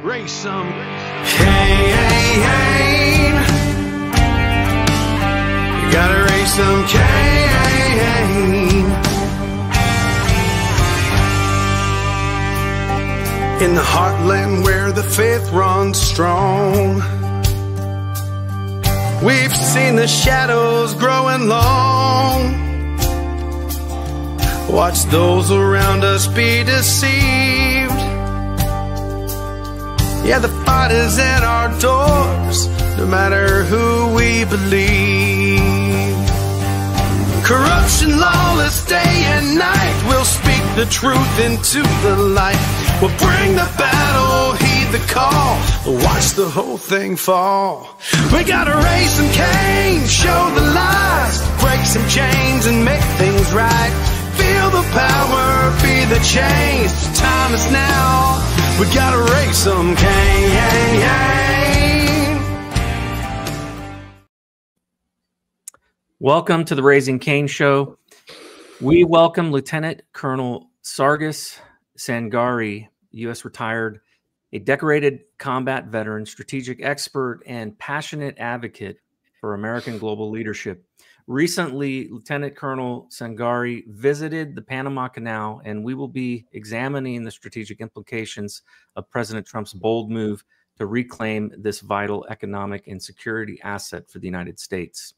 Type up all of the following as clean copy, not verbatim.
raise some Cain. You gotta raise some Cain. In the heartland where the faith runs strong, we've seen the shadows growing long. Watch those around us be deceived. Yeah, the fight is at our doors, no matter who we believe. Corruption, lawless day and night, we'll speak the truth into the light. We'll bring the battle, heed the call, watch the whole thing fall. We gotta raise some Cain, show the lies, break some chains and make things right. Feel the power, be the change, the time is now. We gotta raise some Cain. Welcome to the Raising Cain Show. We welcome Lieutenant Colonel Sargis Sangari, U.S. retired, a decorated combat veteran, strategic expert, and passionate advocate for American global leadership. Recently, Lieutenant Colonel Sangari visited the Panama Canal, and we will be examining the strategic implications of President Trump's bold move to reclaim this vital economic and security asset for the United States.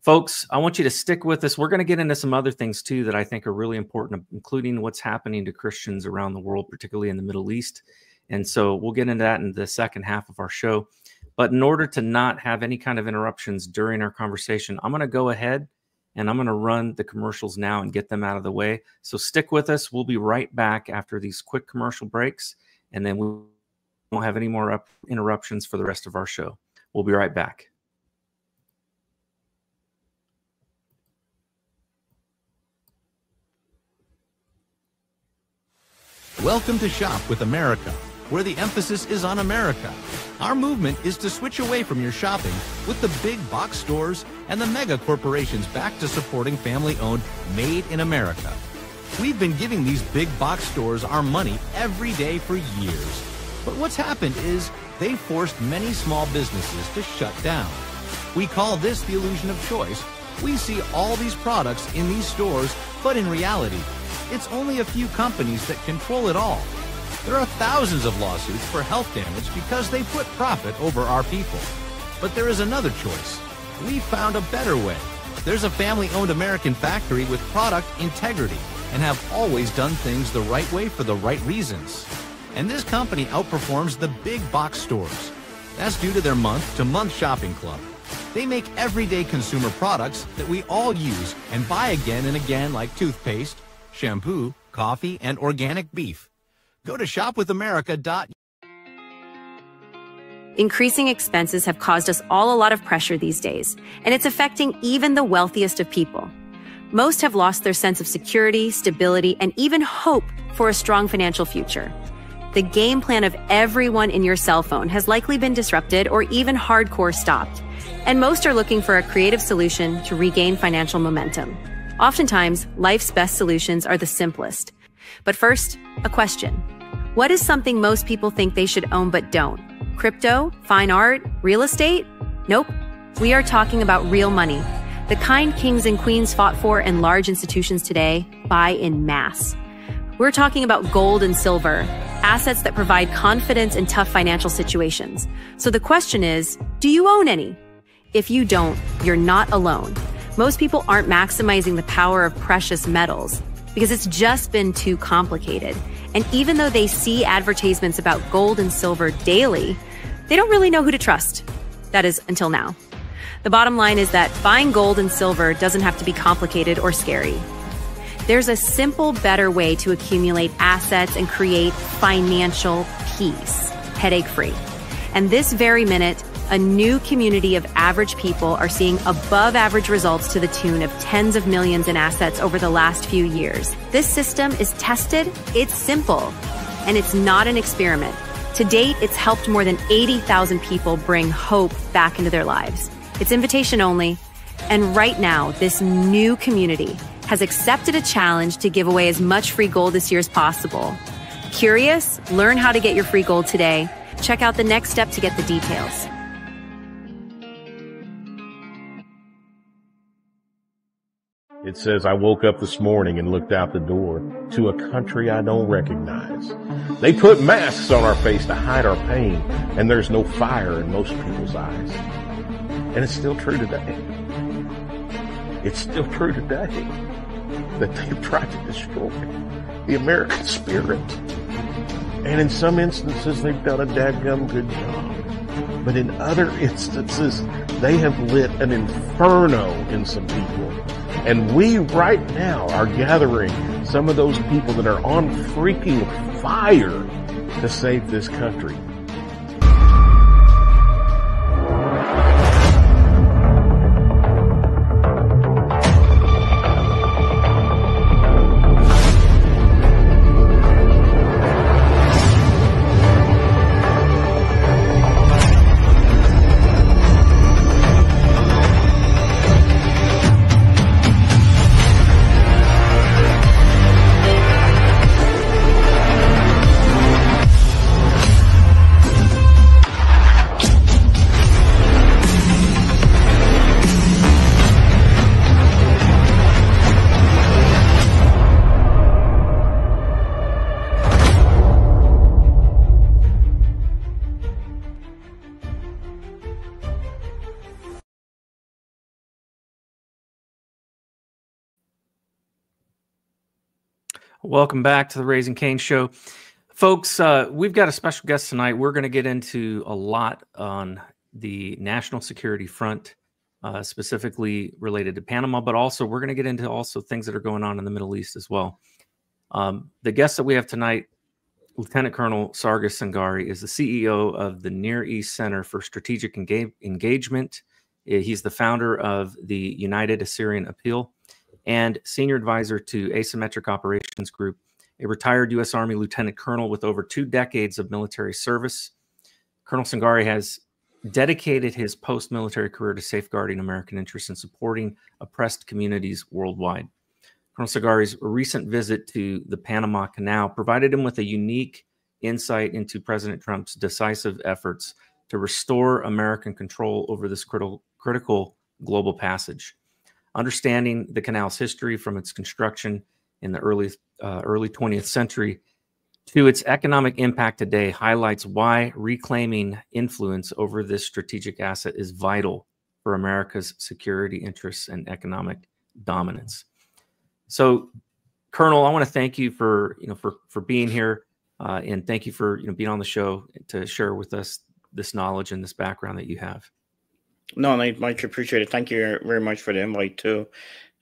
Folks, I want you to stick with us. We're going to get into some other things, too, that I think are really important, including what's happening to Christians around the world, particularly in the Middle East. And so we'll get into that in the second half of our show. But in order to not have any kind of interruptions during our conversation, I'm going to go ahead and I'm going to run the commercials now and get them out of the way. So stick with us. We'll be right back after these quick commercial breaks, and then we won't have any more interruptions for the rest of our show. We'll be right back. Welcome to Shop with America, where the emphasis is on America. Our movement is to switch away from your shopping with the big box stores and the mega corporations back to supporting family-owned, made in America. We've been giving these big box stores our money every day for years. But what's happened is they've forced many small businesses to shut down. We call this the illusion of choice. We see all these products in these stores, but in reality, it's only a few companies that control it all. There are thousands of lawsuits for health damage because they put profit over our people. But there is another choice. We found a better way. There's a family-owned American factory with product integrity and have always done things the right way for the right reasons. And this company outperforms the big box stores. That's due to their month-to-month shopping club. They make everyday consumer products that we all use and buy again and again, like toothpaste, shampoo, coffee, and organic beef. Go to shopwithamerica.com. Increasing expenses have caused us all a lot of pressure these days, and it's affecting even the wealthiest of people. Most have lost their sense of security, stability, and even hope for a strong financial future. The game plan of everyone in your cell phone has likely been disrupted or even hardcore stopped, and most are looking for a creative solution to regain financial momentum. Oftentimes, life's best solutions are the simplest. But first, a question. What is something most people think they should own but don't? Crypto? Fine art? Real estate? Nope. We are talking about real money. The kind kings and queens fought for and large institutions today buy in mass. We're talking about gold and silver, assets that provide confidence in tough financial situations. So the question is, do you own any? If you don't, you're not alone. Most people aren't maximizing the power of precious metals because it's just been too complicated. And even though they see advertisements about gold and silver daily, they don't really know who to trust. That is, until now. The bottom line is that buying gold and silver doesn't have to be complicated or scary. There's a simple, better way to accumulate assets and create financial peace, headache-free. And this very minute, a new community of average people are seeing above-average results to the tune of tens of millions in assets over the last few years. This system is tested, it's simple, and it's not an experiment. To date, it's helped more than 80,000 people bring hope back into their lives. It's invitation only, and right now, this new community has accepted a challenge to give away as much free gold this year as possible. Curious? Learn how to get your free gold today. Check out the next step to get the details. It says, I woke up this morning and looked out the door to a country I don't recognize. They put masks on our face to hide our pain, and there's no fire in most people's eyes. And it's still true today. It's still true today that they've tried to destroy the American spirit. And in some instances, they've done a dadgum good job. But in other instances, they have lit an inferno in some people. And we right now are gathering some of those people that are on freaking fire to save this country. Welcome back to the Raising Cain Show. Folks, we've got a special guest tonight. We're going to get into a lot on the national security front, specifically related to Panama, but also we're going to get into also things that are going on in the Middle East as well. The guest that we have tonight, Lieutenant Colonel Sargis Sangari, is the CEO of the Near East Center for Strategic Engagement. He's the founder of the United Assyrian Appeal and senior advisor to Asymmetric Operations Group, a retired U.S. Army lieutenant colonel with over 2 decades of military service. Colonel Sangari has dedicated his post-military career to safeguarding American interests and supporting oppressed communities worldwide. Colonel Sangari's recent visit to the Panama Canal provided him with a unique insight into President Trump's decisive efforts to restore American control over this critical global passage. Understanding the canal's history from its construction in the early 20th century to its economic impact today highlights why reclaiming influence over this strategic asset is vital for America's security interests and economic dominance. So, Colonel, I want to thank you for being here, and thank you for being on the show to share with us this knowledge and this background that you have. No, I much appreciate it. Thank you very much for the invite too.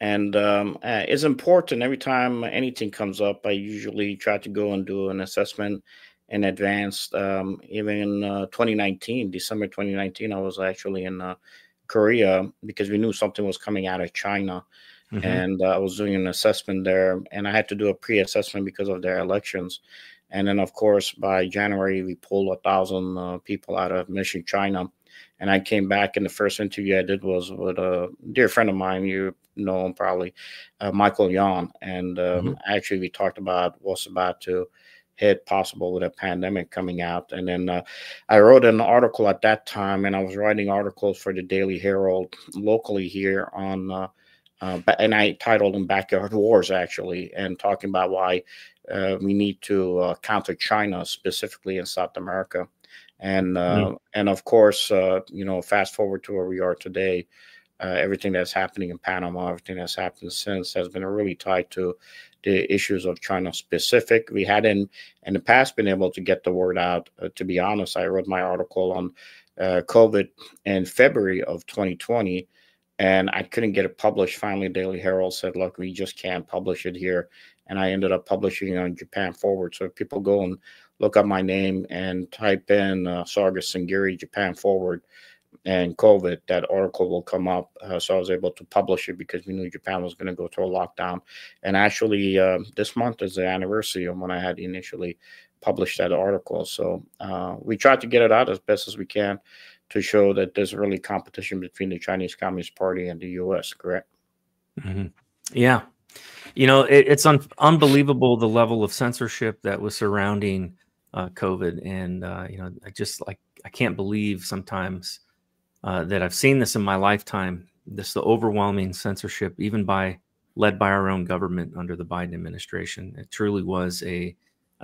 And it's important every time anything comes up, I usually try to go and do an assessment in advance. Even in 2019, December 2019, I was actually in Korea because we knew something was coming out of China. Mm-hmm. And I was doing an assessment there, and I had to do a pre-assessment because of their elections. And then, of course, by January, we pulled 1,000 people out of Mission China. And I came back, and the first interview I did was with a dear friend of mine, you know him probably, Michael Yon. And actually, we talked about what's about to hit possible with a pandemic coming out. And then I wrote an article at that time, and I was writing articles for the Daily Herald locally here on, and I titled them Backyard Wars, actually, and talking about why we need to counter China, specifically in South America. And of course, fast forward to where we are today, everything that's happening in Panama, everything that's happened since has been really tied to the issues of China specific. We hadn't in the past been able to get the word out. To be honest, I wrote my article on COVID in February of 2020, and I couldn't get it published. Finally, Daily Herald said, look, we just can't publish it here. And I ended up publishing it on Japan Forward. So if people go and look up my name and type in Sargis Sangari, Japan Forward, and COVID, that article will come up. So I was able to publish it because we knew Japan was going to go through a lockdown. And actually, this month is the anniversary of when I had initially published that article. So we tried to get it out as best as we can to show that there's really competition between the Chinese Communist Party and the U.S., correct? Mm-hmm. Yeah. You know, it's unbelievable the level of censorship that was surrounding COVID, and you know, I can't believe sometimes that I've seen this in my lifetime. The overwhelming censorship, even led by our own government under the Biden administration. It truly was I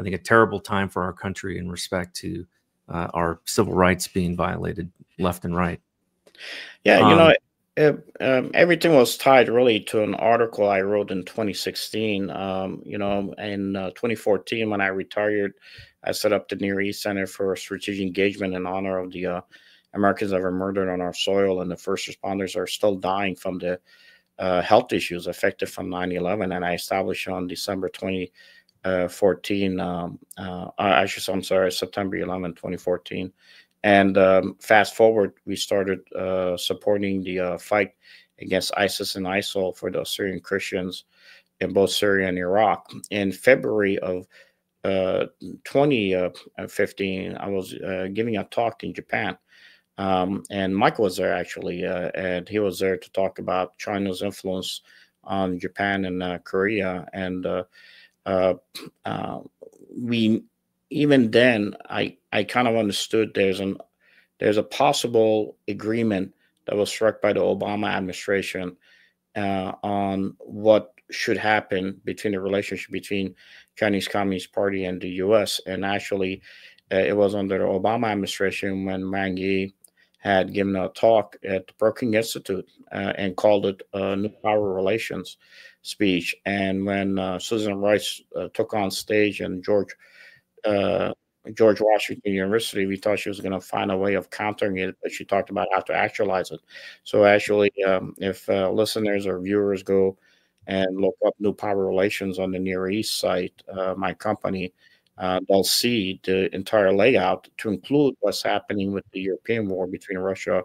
think, a terrible time for our country in respect to our civil rights being violated left and right. Yeah, you know, everything was tied really to an article I wrote in 2016. You know, in 2014, when I retired, I set up the Near East Center for Strategic Engagement in honor of the Americans that were murdered on our soil, and the first responders are still dying from the health issues affected from 9/11. And I established on December 2014, I'm sorry, September 11, 2014. And fast forward, we started supporting the fight against ISIS and ISIL for the Syrian Christians in both Syria and Iraq. In February of 2015, I was giving a talk in Japan. And Michael was there, actually, and he was there to talk about China's influence on Japan and Korea. And even then, I kind of understood there's a possible agreement that was struck by the Obama administration on what should happen between the relationship between Chinese Communist Party and the U.S. And actually, it was under the Obama administration when Wang Yi had given a talk at the Brookings Institute and called it New Power Relations speech. And when Susan Rice took on stage and George Washington University, we thought she was going to find a way of countering it, but she talked about how to actualize it. So actually, if listeners or viewers go and look up New Power Relations on the Near East site, my company, they'll see the entire layout to include what's happening with the European war between Russia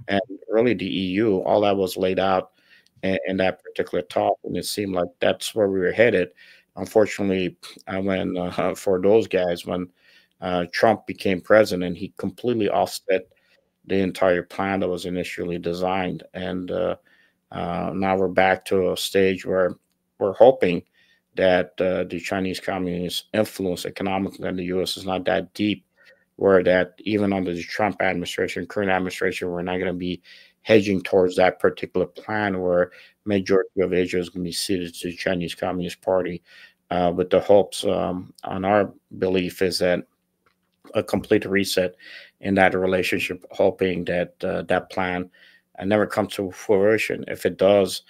and really the EU. All that was laid out in that particular talk, and it seemed like that's where we were headed. Unfortunately, for those guys, when Trump became president, he completely offset the entire plan that was initially designed. And now we're back to a stage where we're hoping that the Chinese Communist influence economically in the U.S. is not that deep, where that even under the Trump administration, current administration, we're not going to be hedging towards that particular plan where majority of Asia is going to be ceded to the Chinese Communist Party. With the hopes on our belief is that a complete reset in that relationship, hoping that that plan never comes to fruition. If it does,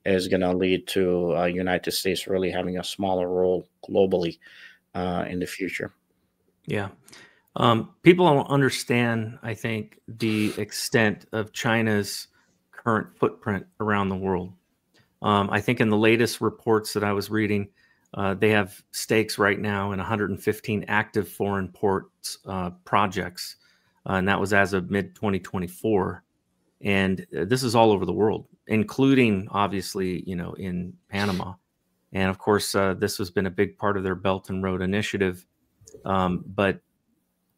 is going to lead to United States really having a smaller role globally in the future. Yeah. People don't understand, I think, the extent of China's current footprint around the world. I think in the latest reports that I was reading, they have stakes right now in 115 active foreign ports projects, and that was as of mid-2024. And this is all over the world, including, obviously, you know, in Panama. And of course, this has been a big part of their Belt and Road Initiative. But,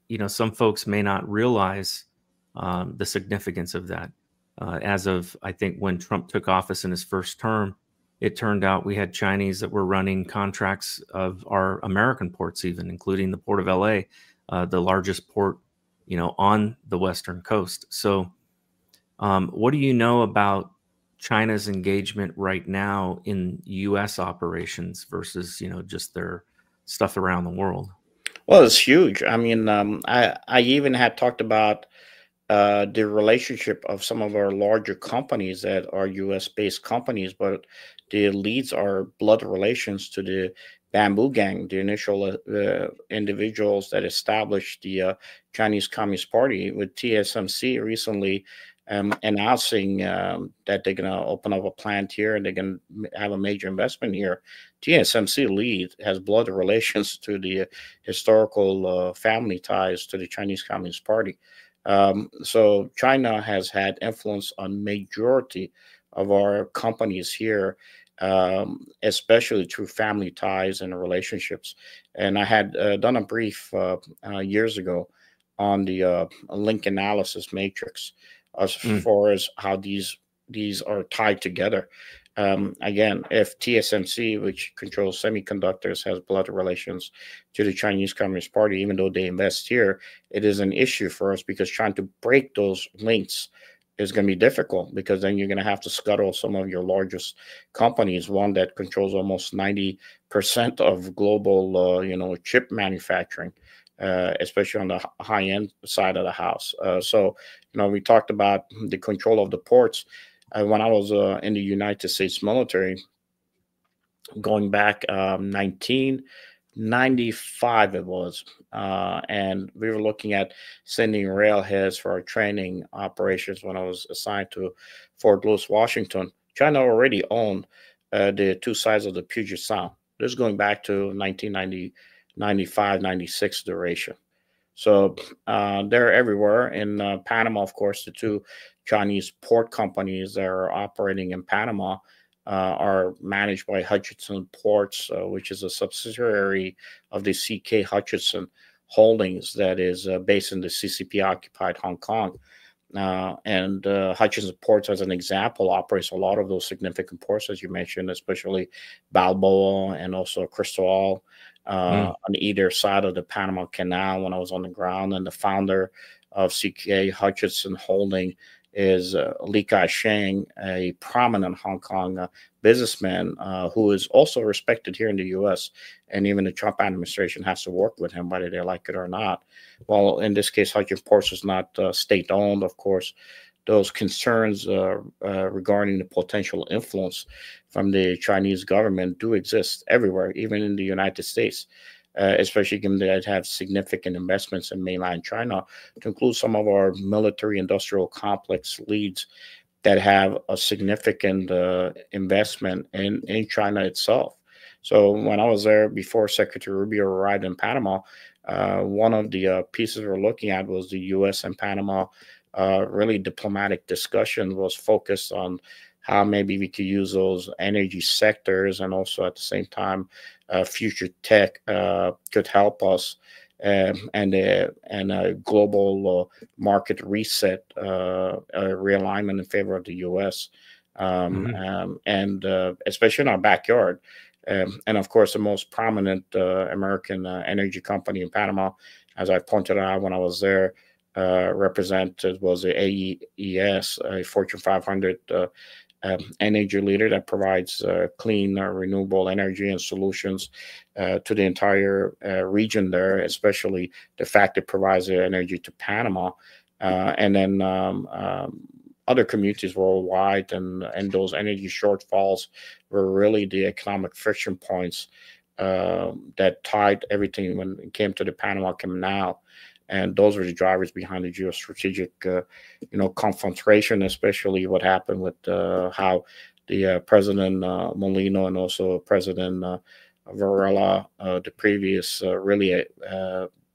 you know, some folks may not realize the significance of that. As of, I think, when Trump took office in his first term, it turned out we had Chinese that were running contracts of our American ports, even including the Port of LA, the largest port, you know, on the Western coast. So what do you know about China's engagement right now in U.S. operations versus, you know, just their stuff around the world? Well, it's huge. I mean, I even had talked about the relationship of some of our larger companies that are U.S.-based companies, but the leads are blood relations to the Bamboo Gang, the initial individuals that established the Chinese Communist Party, with TSMC recently announcing that they're going to open up a plant here and they're going to have a major investment here. TSMC lead has blood relations to the historical family ties to the Chinese Communist Party. So China has had influence on majority of our companies here, especially through family ties and relationships. And I had done a brief years ago on the link analysis matrix as far as how these are tied together. Again, if TSMC, which controls semiconductors, has blood relations to the Chinese Communist Party, even though they invest here, it is an issue for us because trying to break those links is going to be difficult, because then you're going to have to scuttle some of your largest companies, one that controls almost 90% of global, chip manufacturing, especially on the high-end side of the house. So, we talked about the control of the ports. When I was in the United States military, going back 1995 it was, and we were looking at sending railheads for our training operations when I was assigned to Fort Lewis, Washington. China already owned the two sides of the Puget Sound. This is going back to 1990, 95, 96 duration. So they're everywhere. In Panama, of course, the two Chinese port companies that are operating in Panama are managed by Hutchison Ports, which is a subsidiary of the C.K. Hutchison Holdings that is based in the CCP-occupied Hong Kong. And Hutchison Ports, as an example, operates a lot of those significant ports, as you mentioned, especially Balboa and also Cristobal on either side of the Panama Canal when I was on the ground. And the founder of CK Hutchison Holding is Li Ka-shing, a prominent Hong Kong businessman who is also respected here in the U.S. And even the Trump administration has to work with him, whether they like it or not. Well, in this case, Hutchison Ports is not state-owned, of course. Those concerns regarding the potential influence from the Chinese government do exist everywhere, even in the United States, especially given that it have significant investments in mainland China, to include some of our military-industrial complex leads that have a significant investment in China itself. So when I was there before Secretary Rubio arrived in Panama, one of the pieces we're looking at was the U.S. and Panama really diplomatic discussion was focused on how maybe we could use those energy sectors, and also at the same time, future tech could help us, and a global market reset, realignment in favor of the U.S. And especially in our backyard. And of course, the most prominent American energy company in Panama, as I pointed out when I was there, represented was the AES, a Fortune 500 energy leader that provides clean, renewable energy and solutions to the entire region there, especially the fact it provides the energy to Panama, and then other communities worldwide, and those energy shortfalls were really the economic friction points that tied everything when it came to the Panama Canal. And those were the drivers behind the geostrategic, confrontation, especially what happened with how the President Molino and also President Varela, the previous, really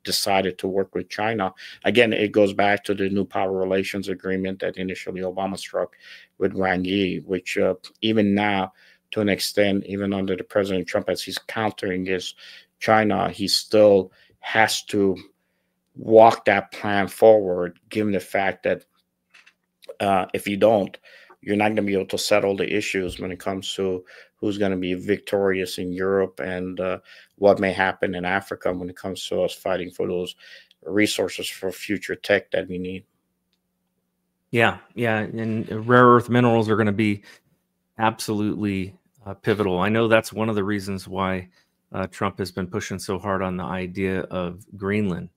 decided to work with China. Again, it goes back to the New Power Relations Agreement that initially Obama struck with Wang Yi, which even now, to an extent, even under the President Trump, as he's countering his China, he still has to walk that plan forward, given the fact that if you don't, you're not going to be able to settle the issues when it comes to who's going to be victorious in Europe, and what may happen in Africa when it comes to us fighting for those resources for future tech that we need. Yeah. And rare earth minerals are going to be absolutely pivotal. I know that's one of the reasons why Trump has been pushing so hard on the idea of Greenland,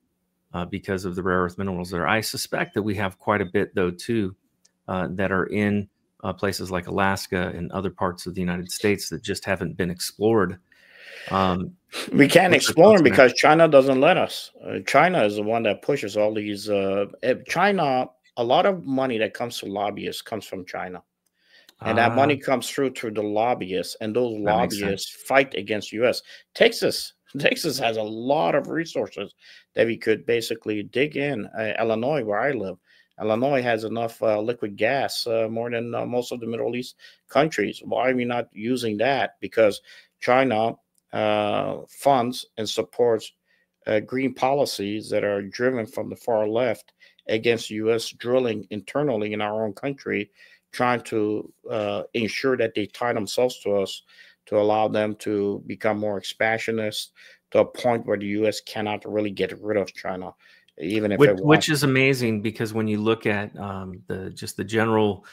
because of the rare earth minerals there. I suspect that we have quite a bit, though, too, that are in places like Alaska and other parts of the United States that just haven't been explored. We can't explore them because China doesn't let us. China is the one that pushes all these. China, a lot of money that comes to lobbyists comes from China. And that money comes through to the lobbyists, and those lobbyists fight against U.S. Texas has a lot of resources that we could basically dig in. Illinois, where I live, Illinois has enough liquid gas, more than most of the Middle East countries. Why are we not using that? Because China funds and supports green policies that are driven from the far left against U.S. drilling internally in our own country, trying to ensure that they tie themselves to us to allow them to become more expansionist to a point where the U.S. cannot really get rid of China, even if it wants. Which is amazing, because when you look at the general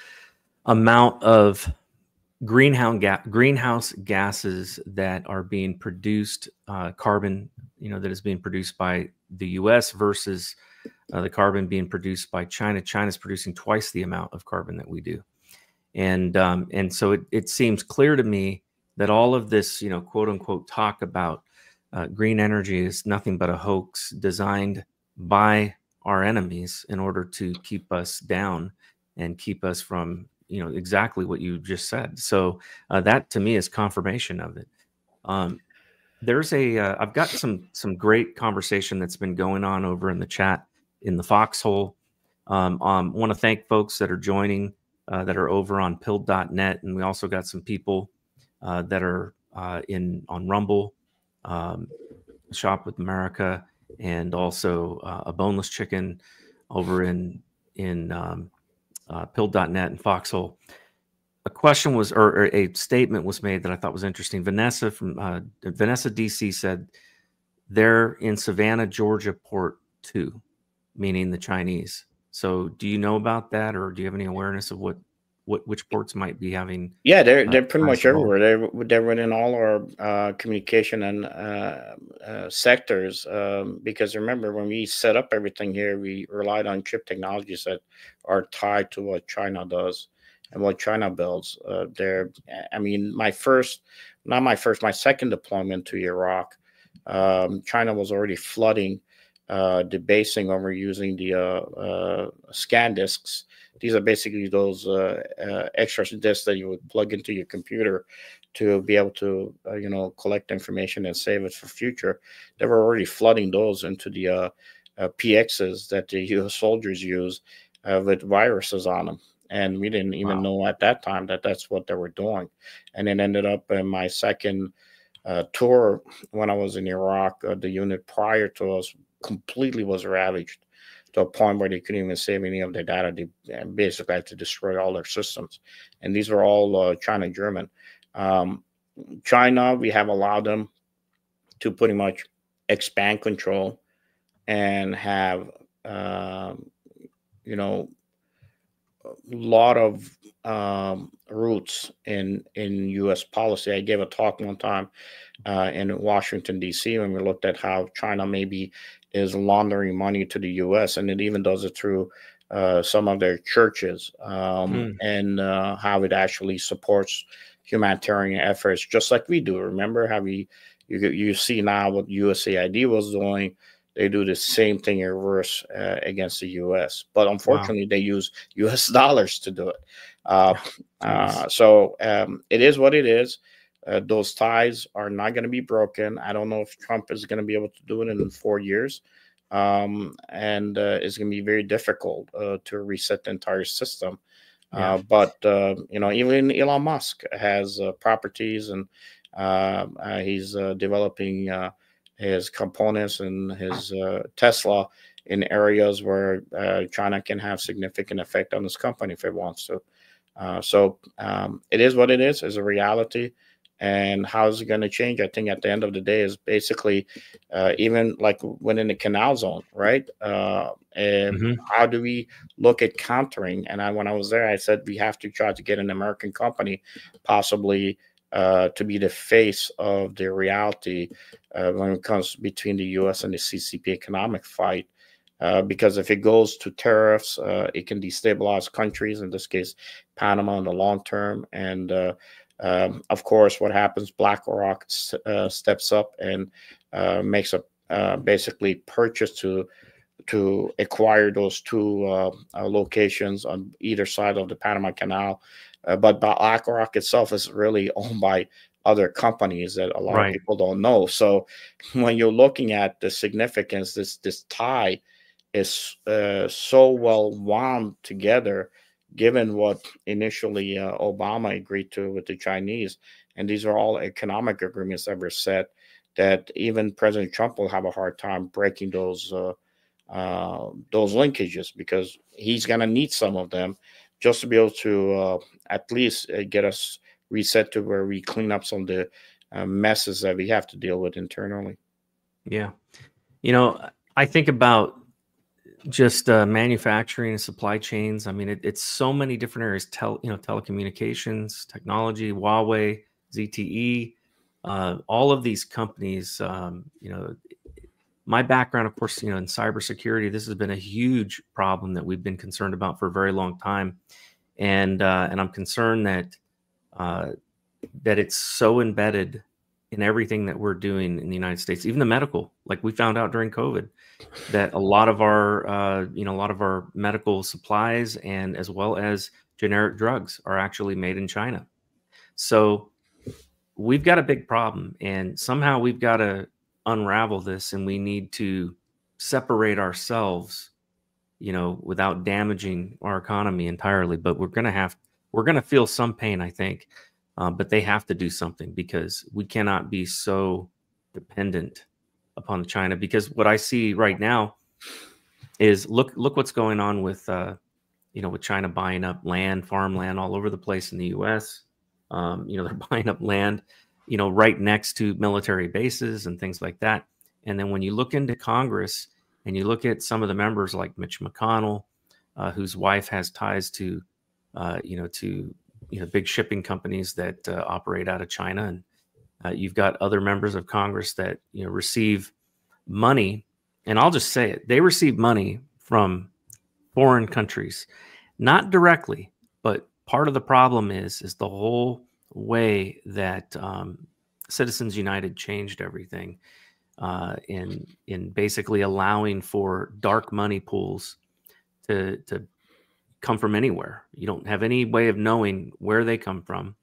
amount of greenhouse gases that are being produced, carbon, that is being produced by the U.S. versus the carbon being produced by China. China's producing twice the amount of carbon that we do, and so it seems clear to me that all of this, quote unquote, talk about green energy is nothing but a hoax designed by our enemies in order to keep us down and keep us from exactly what you just said. So that to me is confirmation of it. There's I've got some great conversation that's been going on over in the chat in the foxhole. Want to thank folks that are joining that are over on pilled.net, and we also got some people that are on Rumble, Shop with America, and also a boneless chicken over in pilled.net and Foxhole. A question was, or a statement was made that I thought was interesting. Vanessa from Vanessa DC said they're in Savannah, Georgia, port 2, meaning the Chinese. So do you know about that, or do you have any awareness of which ports might be having? Yeah, they're pretty much everywhere. They're within all our communication and sectors. Because remember, when we set up everything here, we relied on chip technologies that are tied to what China does and what China builds. My second deployment to Iraq, China was already flooding the basing over using the scan disks. These are basically those extra disks that you would plug into your computer to be able to, collect information and save it for future. They were already flooding those into the PXs that the U.S. soldiers use with viruses on them. And we didn't even know at that time that that's what they were doing. And it ended up in my second tour when I was in Iraq, the unit prior to us completely was ravaged to a point where they couldn't even save any of their data. They basically had to destroy all their systems. And these were all China-German. China, we have allowed them to pretty much expand control and have, lot of roots in U.S. policy. I gave a talk one time in Washington, D.C., when we looked at how China maybe is laundering money to the U.S., and it even does it through some of their churches, and how it actually supports humanitarian efforts, just like we do. Remember how you see now what USAID was doing. They do the same thing in reverse against the U.S., but unfortunately, they use U.S. dollars to do it. So it is what it is. Those ties are not going to be broken. I don't know if Trump is going to be able to do it in 4 years, and it's going to be very difficult to reset the entire system. But even Elon Musk has properties, and he's developing his components and his Tesla in areas where China can have significant effect on his company if it wants to. So it is what it is. It's a reality. And how is it going to change? I think at the end of the day is basically even like within the canal zone, right? And how do we look at countering? And when I was there, I said we have to try to get an American company possibly to be the face of the reality when it comes between the U.S. and the CCP economic fight. Because if it goes to tariffs, it can destabilize countries, in this case, Panama in the long term. And of course, what happens, BlackRock steps up and makes a basically purchase to acquire those two locations on either side of the Panama Canal. But BlackRock itself is really owned by other companies that a lot of people don't know. So when you're looking at the significance, this tie is so well wound together, given what initially Obama agreed to with the Chinese. And these are all economic agreements that were set that even President Trump will have a hard time breaking those linkages, because he's going to need some of them. just to be able to at least get us reset to where we clean up some of the messes that we have to deal with internally. Yeah. You know, I think about just manufacturing and supply chains. I mean, it's so many different areas, telecommunications, technology, Huawei, ZTE, all of these companies, my background, of course, in cybersecurity, this has been a huge problem that we've been concerned about for a very long time. And I'm concerned that it's so embedded in everything that we're doing in the United States, even the medical, like we found out during COVID, that a lot of our medical supplies and as well as generic drugs are actually made in China. So we've got a big problem, and somehow we've got to unravel this, and we need to separate ourselves, without damaging our economy entirely. But we're going to feel some pain, I think. But they have to do something, because we cannot be so dependent upon China. Because what I see right now is look what's going on with with China buying up farmland all over the place in the U.S. They're buying up land, right next to military bases and things like that. And then when you look into Congress and you look at some of the members like Mitch McConnell, whose wife has ties to big shipping companies that operate out of China. And you've got other members of Congress that, receive money. And I'll just say it. They receive money from foreign countries, not directly, but part of the problem is the whole way that Citizens United changed everything in basically allowing for dark money pools to come from anywhere. You don't have any way of knowing where they come from,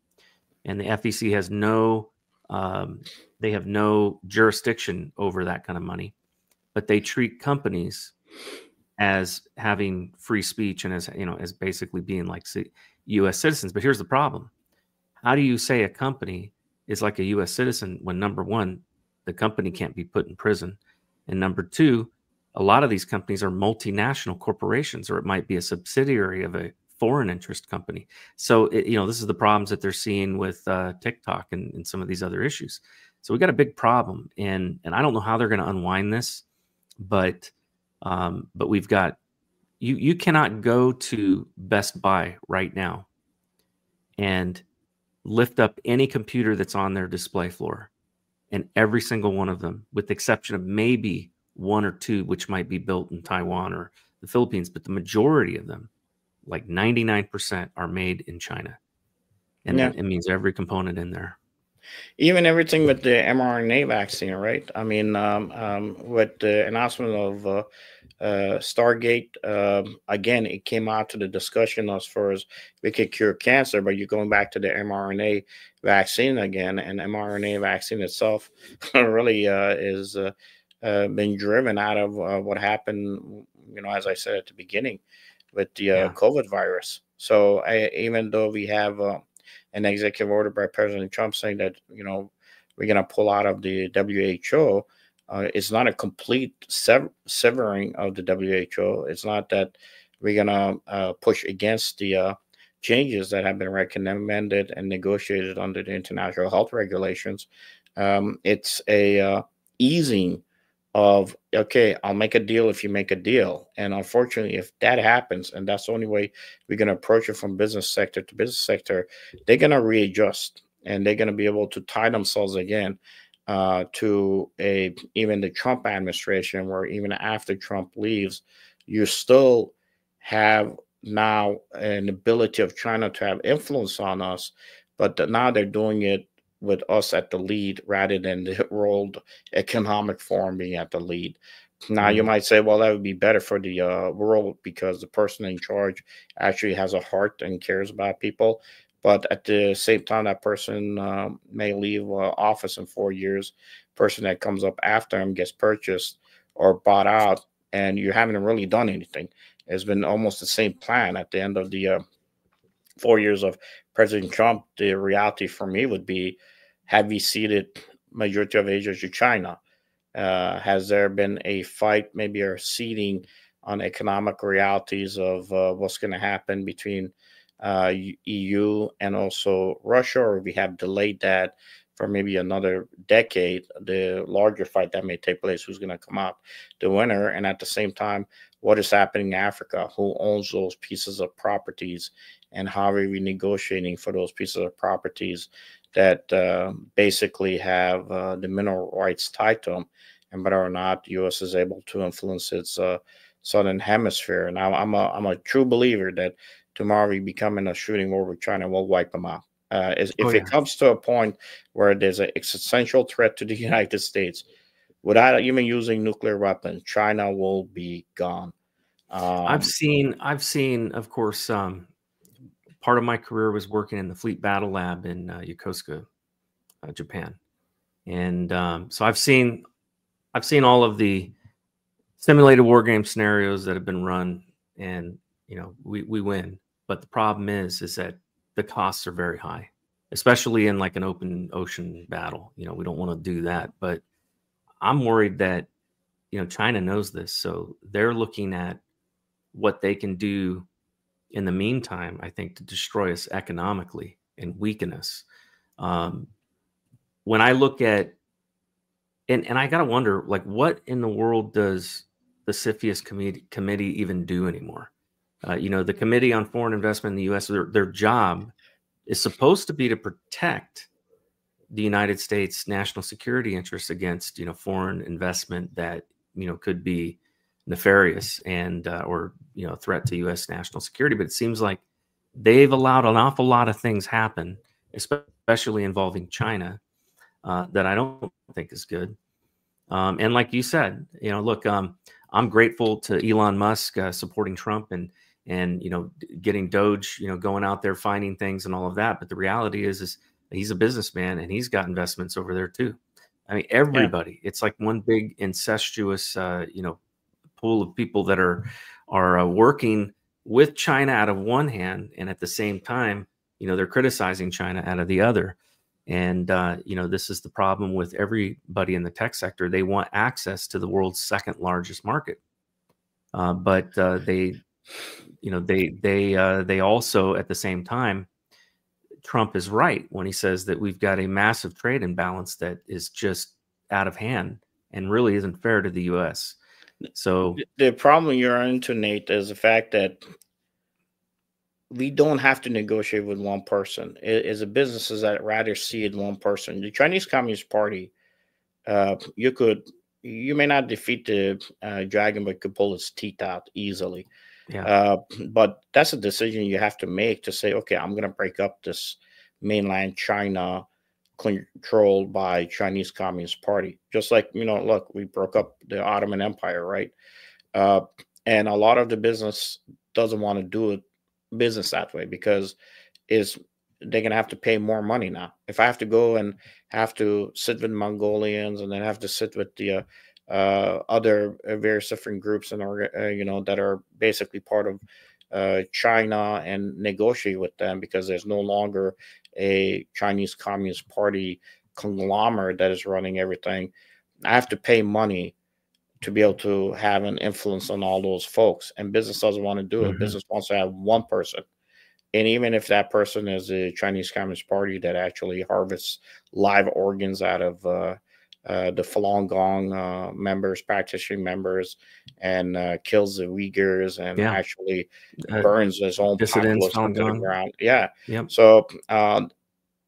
and the FEC has no jurisdiction over that kind of money. But they treat companies as having free speech and as basically being like U.S. citizens. But here's the problem: how do you say a company is like a U.S. citizen when, number one, the company can't be put in prison, and number two, a lot of these companies are multinational corporations, or it might be a subsidiary of a foreign interest company. So, this is the problems that they're seeing with TikTok and some of these other issues. So we got a big problem, and I don't know how they're going to unwind this, but we've got, you cannot go to Best Buy right now and lift up any computer that's on their display floor, and every single one of them, with the exception of maybe one or two, which might be built in Taiwan or the Philippines, but the majority of them, like 99%, are made in China. And it means every component in there. Even everything with the mRNA vaccine, right? I mean, with the announcement of Stargate, again, it came out to the discussion as far as we could cure cancer, but you're going back to the mRNA vaccine again, and mRNA vaccine itself really is been driven out of what happened, as I said at the beginning, with the COVID virus. So even though we have an executive order by President Trump saying that, we're going to pull out of the WHO, it's not a complete severing of the WHO. It's not that we're going to push against the changes that have been recommended and negotiated under the international health regulations. It's a easing of, okay, I'll make a deal if you make a deal. And unfortunately, if that happens, and that's the only way we're going to approach it from business sector to business sector, they're going to readjust, and they're going to be able to tie themselves again to even the Trump administration, where even after Trump leaves, you still have now an ability of China to have influence on us, but now they're doing it with us at the lead rather than the World Economic Forum being at the lead. Now, you might say, well, that would be better for the world because the person in charge actually has a heart and cares about people. But at the same time, that person may leave office in 4 years. Person that comes up after him gets purchased or bought out, and you haven't really done anything. It's been almost the same plan at the end of the 4 years of President Trump. The reality for me would be, have we ceded majority of Asia to China? Has there been a fight, maybe a ceding on economic realities of what's going to happen between EU and also Russia, or we have delayed that for maybe another decade, the larger fight that may take place, who's going to come out the winner, and at the same time, what is happening in Africa, who owns those pieces of properties, and how are we negotiating for those pieces of properties that basically have the mineral rights tied to them, and whether or not the U.S. is able to influence its southern hemisphere. Now, I'm a true believer that tomorrow we become in a shooting war with China, we'll wipe them out. If it comes to a point where there's an existential threat to the United States, without even using nuclear weapons, China will be gone. I've seen, of course, part of my career was working in the Fleet Battle Lab in Yokosuka, Japan, and so I've seen all of the simulated war game scenarios that have been run, and we win. But the problem is that the costs are very high, especially in like an open ocean battle. We don't want to do that. But I'm worried that, China knows this. So they're looking at what they can do in the meantime, I think, to destroy us economically and weaken us. When I look at, and I got to wonder, like, what in the world does the CFIUS committee even do anymore? The Committee on Foreign Investment in the U.S., their job is supposed to be to protect the United States national security interests against, foreign investment that, could be nefarious and or a threat to U.S. national security. But it seems like they've allowed an awful lot of things happen, especially involving China, that I don't think is good. And like you said, look, I'm grateful to Elon Musk supporting Trump and getting Doge, going out there finding things and all of that. But the reality is he's a businessman and he's got investments over there too. I mean, everybody, it's like one big incestuous, pool of people that are working with China out of one hand, and at the same time, they're criticizing China out of the other. And this is the problem with everybody in the tech sector. They want access to the world's second largest market, but they also, at the same time, Trump is right when he says that we've got a massive trade imbalance that is just out of hand and really isn't fair to the U.S. So the problem you're into, Nate, is the fact that we don't have to negotiate with one person. It is a businesses that rather see it one person. The Chinese Communist Party, you may not defeat the dragon, but could pull its teeth out easily. Yeah. But that's a decision you have to make to say, okay, I'm going to break up this mainland China controlled by Chinese Communist Party. Just like, look, we broke up the Ottoman Empire, right? And a lot of the business doesn't want to do it business that way because they're going to have to pay more money now. If I have to go and have to sit with Mongolians and then have to sit with the other various different groups and that are basically part of China and negotiate with them because there's no longer a Chinese Communist Party conglomerate that is running everything. I have to pay money to be able to have an influence on all those folks, and business doesn't want to do it. Business wants to have one person, and even if that person is a Chinese Communist Party that actually harvests live organs out of the Falun Gong members, practicing members, and kills the Uyghurs and actually burns his own populace to the ground. Yeah. Yep. So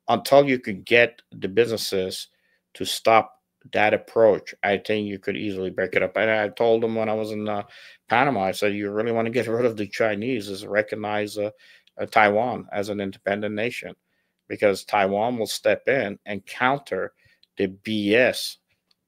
until you could get the businesses to stop that approach, I think you could easily break it up. And I told them when I was in Panama, I said, you really want to get rid of the Chinese is recognize Taiwan as an independent nation, because Taiwan will step in and counter the BS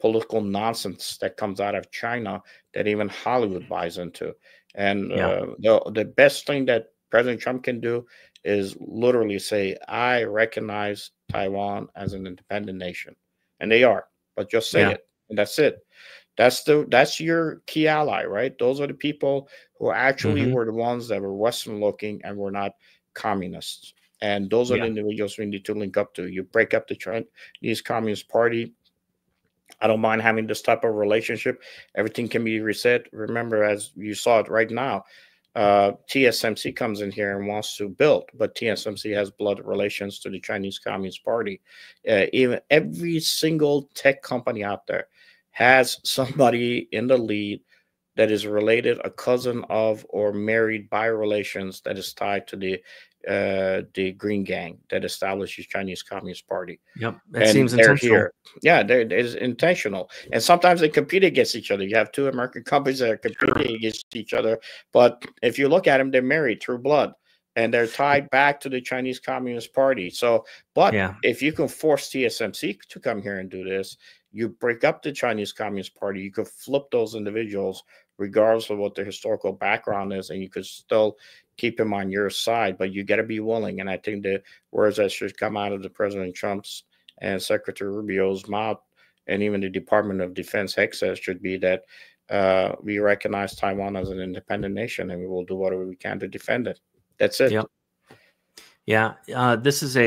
political nonsense that comes out of China that even Hollywood buys into. And the best thing that President Trump can do is literally say, I recognize Taiwan as an independent nation. And they are, but just say it. And that's it. That's your key ally, right? Those are the people who actually were the ones that were Western looking and were not communists. And those are the individuals we need to link up to. You break up the Chinese Communist Party, I don't mind having this type of relationship. Everything can be reset. Remember, as you saw it right now, TSMC comes in here and wants to build, but TSMC has blood relations to the Chinese Communist Party. Even every single tech company out there has somebody in the lead that is related, a cousin of, or married by relations that is tied to the Green Gang that established the Chinese Communist Party. Yep, It seems intentional. here. Yeah, it is intentional, and sometimes they compete against each other. You have two American companies that are competing against each other, but if you look at them, they're married through blood, and they're tied back to the Chinese Communist Party. So, but if you can force TSMC to come here and do this, you break up the Chinese Communist Party. You could flip those individuals, regardless of what their historical background is, and you could still keep him on your side, but you got to be willing. And I think the words that should come out of the President Trump's and Secretary Rubio's mouth, and even the Department of Defense access, should be that we recognize Taiwan as an independent nation, and we will do whatever we can to defend it. That's it. Yep. Yeah. This is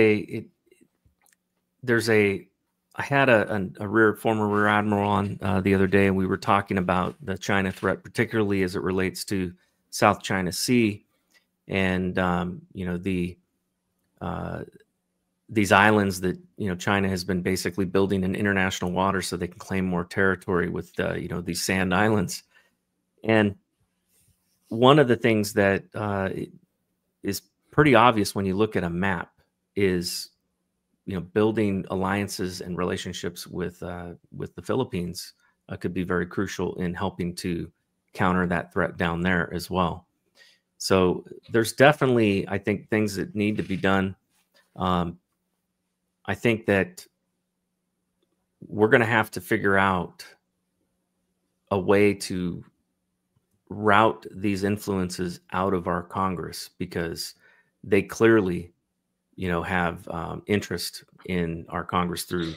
I had a former rear admiral on the other day, and we were talking about the China threat, particularly as it relates to South China Sea. And these islands that China has been basically building in international water so they can claim more territory with these sand islands. And one of the things that is pretty obvious when you look at a map is building alliances and relationships with the Philippines could be very crucial in helping to counter that threat down there as well. So there's definitely, I think, things that need to be done. I think that we're going to have to figure out a way to route these influences out of our Congress, because they clearly, have interest in our Congress through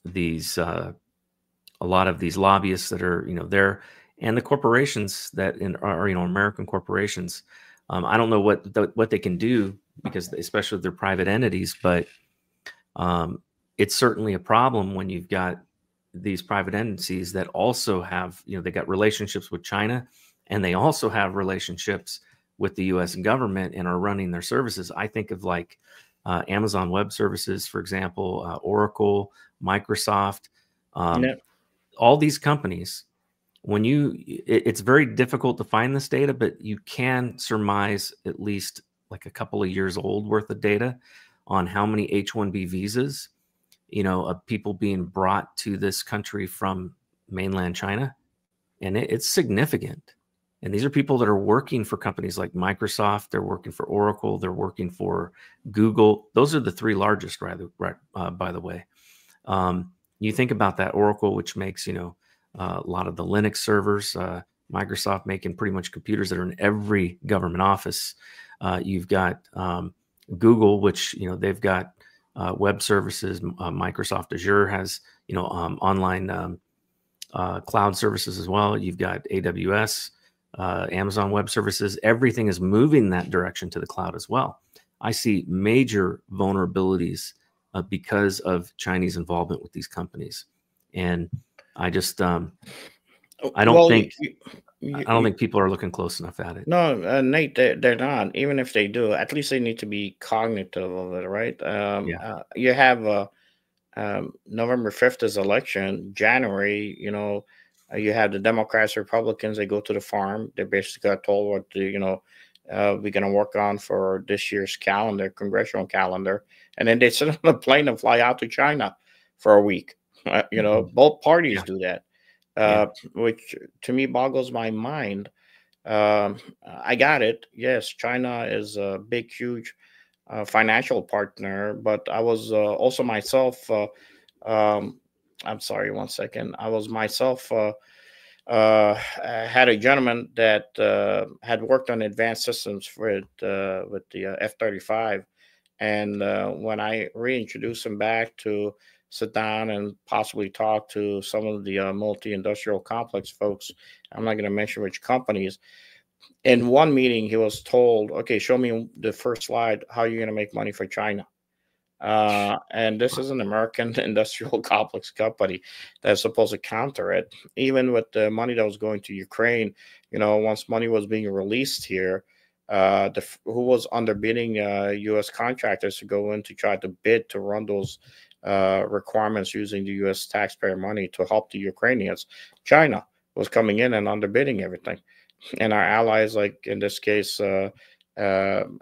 these a lot of these lobbyists that are there. And the corporations that are American corporations. I don't know what they can do, because especially they're private entities, but it's certainly a problem when you've got these private entities that also have they got relationships with China, and they also have relationships with the U.S. government and are running their services. I think of like Amazon Web Services, for example, Oracle, Microsoft, all these companies. It's very difficult to find this data, but you can surmise at least like a couple of years old worth of data on how many H-1B visas, of people being brought to this country from mainland China. And it's significant. And these are people that are working for companies like Microsoft. They're working for Oracle. They're working for Google. Those are the three largest, by the way. You think about that, Oracle, which makes, a lot of the Linux servers, Microsoft making pretty much computers that are in every government office. You've got Google, which, they've got web services. Microsoft Azure has, online cloud services as well. You've got AWS, Amazon Web Services. Everything is moving in that direction to the cloud as well. I see major vulnerabilities because of Chinese involvement with these companies. And I just, I don't think people are looking close enough at it. No, Nate, they're not. Even if they do, at least they need to be cognitive of it, right? You have November 5th is election. January, you have the Democrats, Republicans. They go to the farm. They basically got told what we're going to work on for this year's calendar, congressional calendar, and then they sit on a plane and fly out to China for a week. Both parties do that, which to me boggles my mind. I got it. Yes, China is a big, huge financial partner, but I was also myself. I'm sorry, one second. I was myself. I had a gentleman that had worked on advanced systems with the F-35, and when I reintroduced him back to sit down and possibly talk to some of the multi-industrial complex folks, I'm not going to mention which companies. In one meeting, he was told, "Okay, show me the first slide. How are you going to make money for China?" And this is an American industrial complex company that's supposed to counter it. Even with the money that was going to Ukraine, once money was being released here, who was underbidding U.S. contractors to go in to try to bid to run those requirements using the U.S. taxpayer money to help the Ukrainians? China was coming in and underbidding everything. And our allies, like in this case, Britain,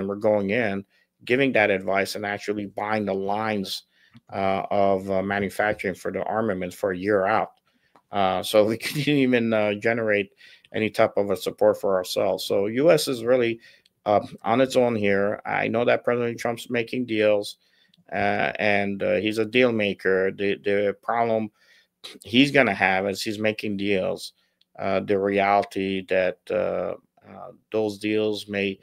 were going in, giving that advice and actually buying the lines of manufacturing for the armaments for a year out. So we couldn't even generate any type of a support for ourselves. So U.S. is really on its own here. I know that President Trump's making deals, and he's a deal maker. The problem he's going to have as he's making deals, the reality that those deals may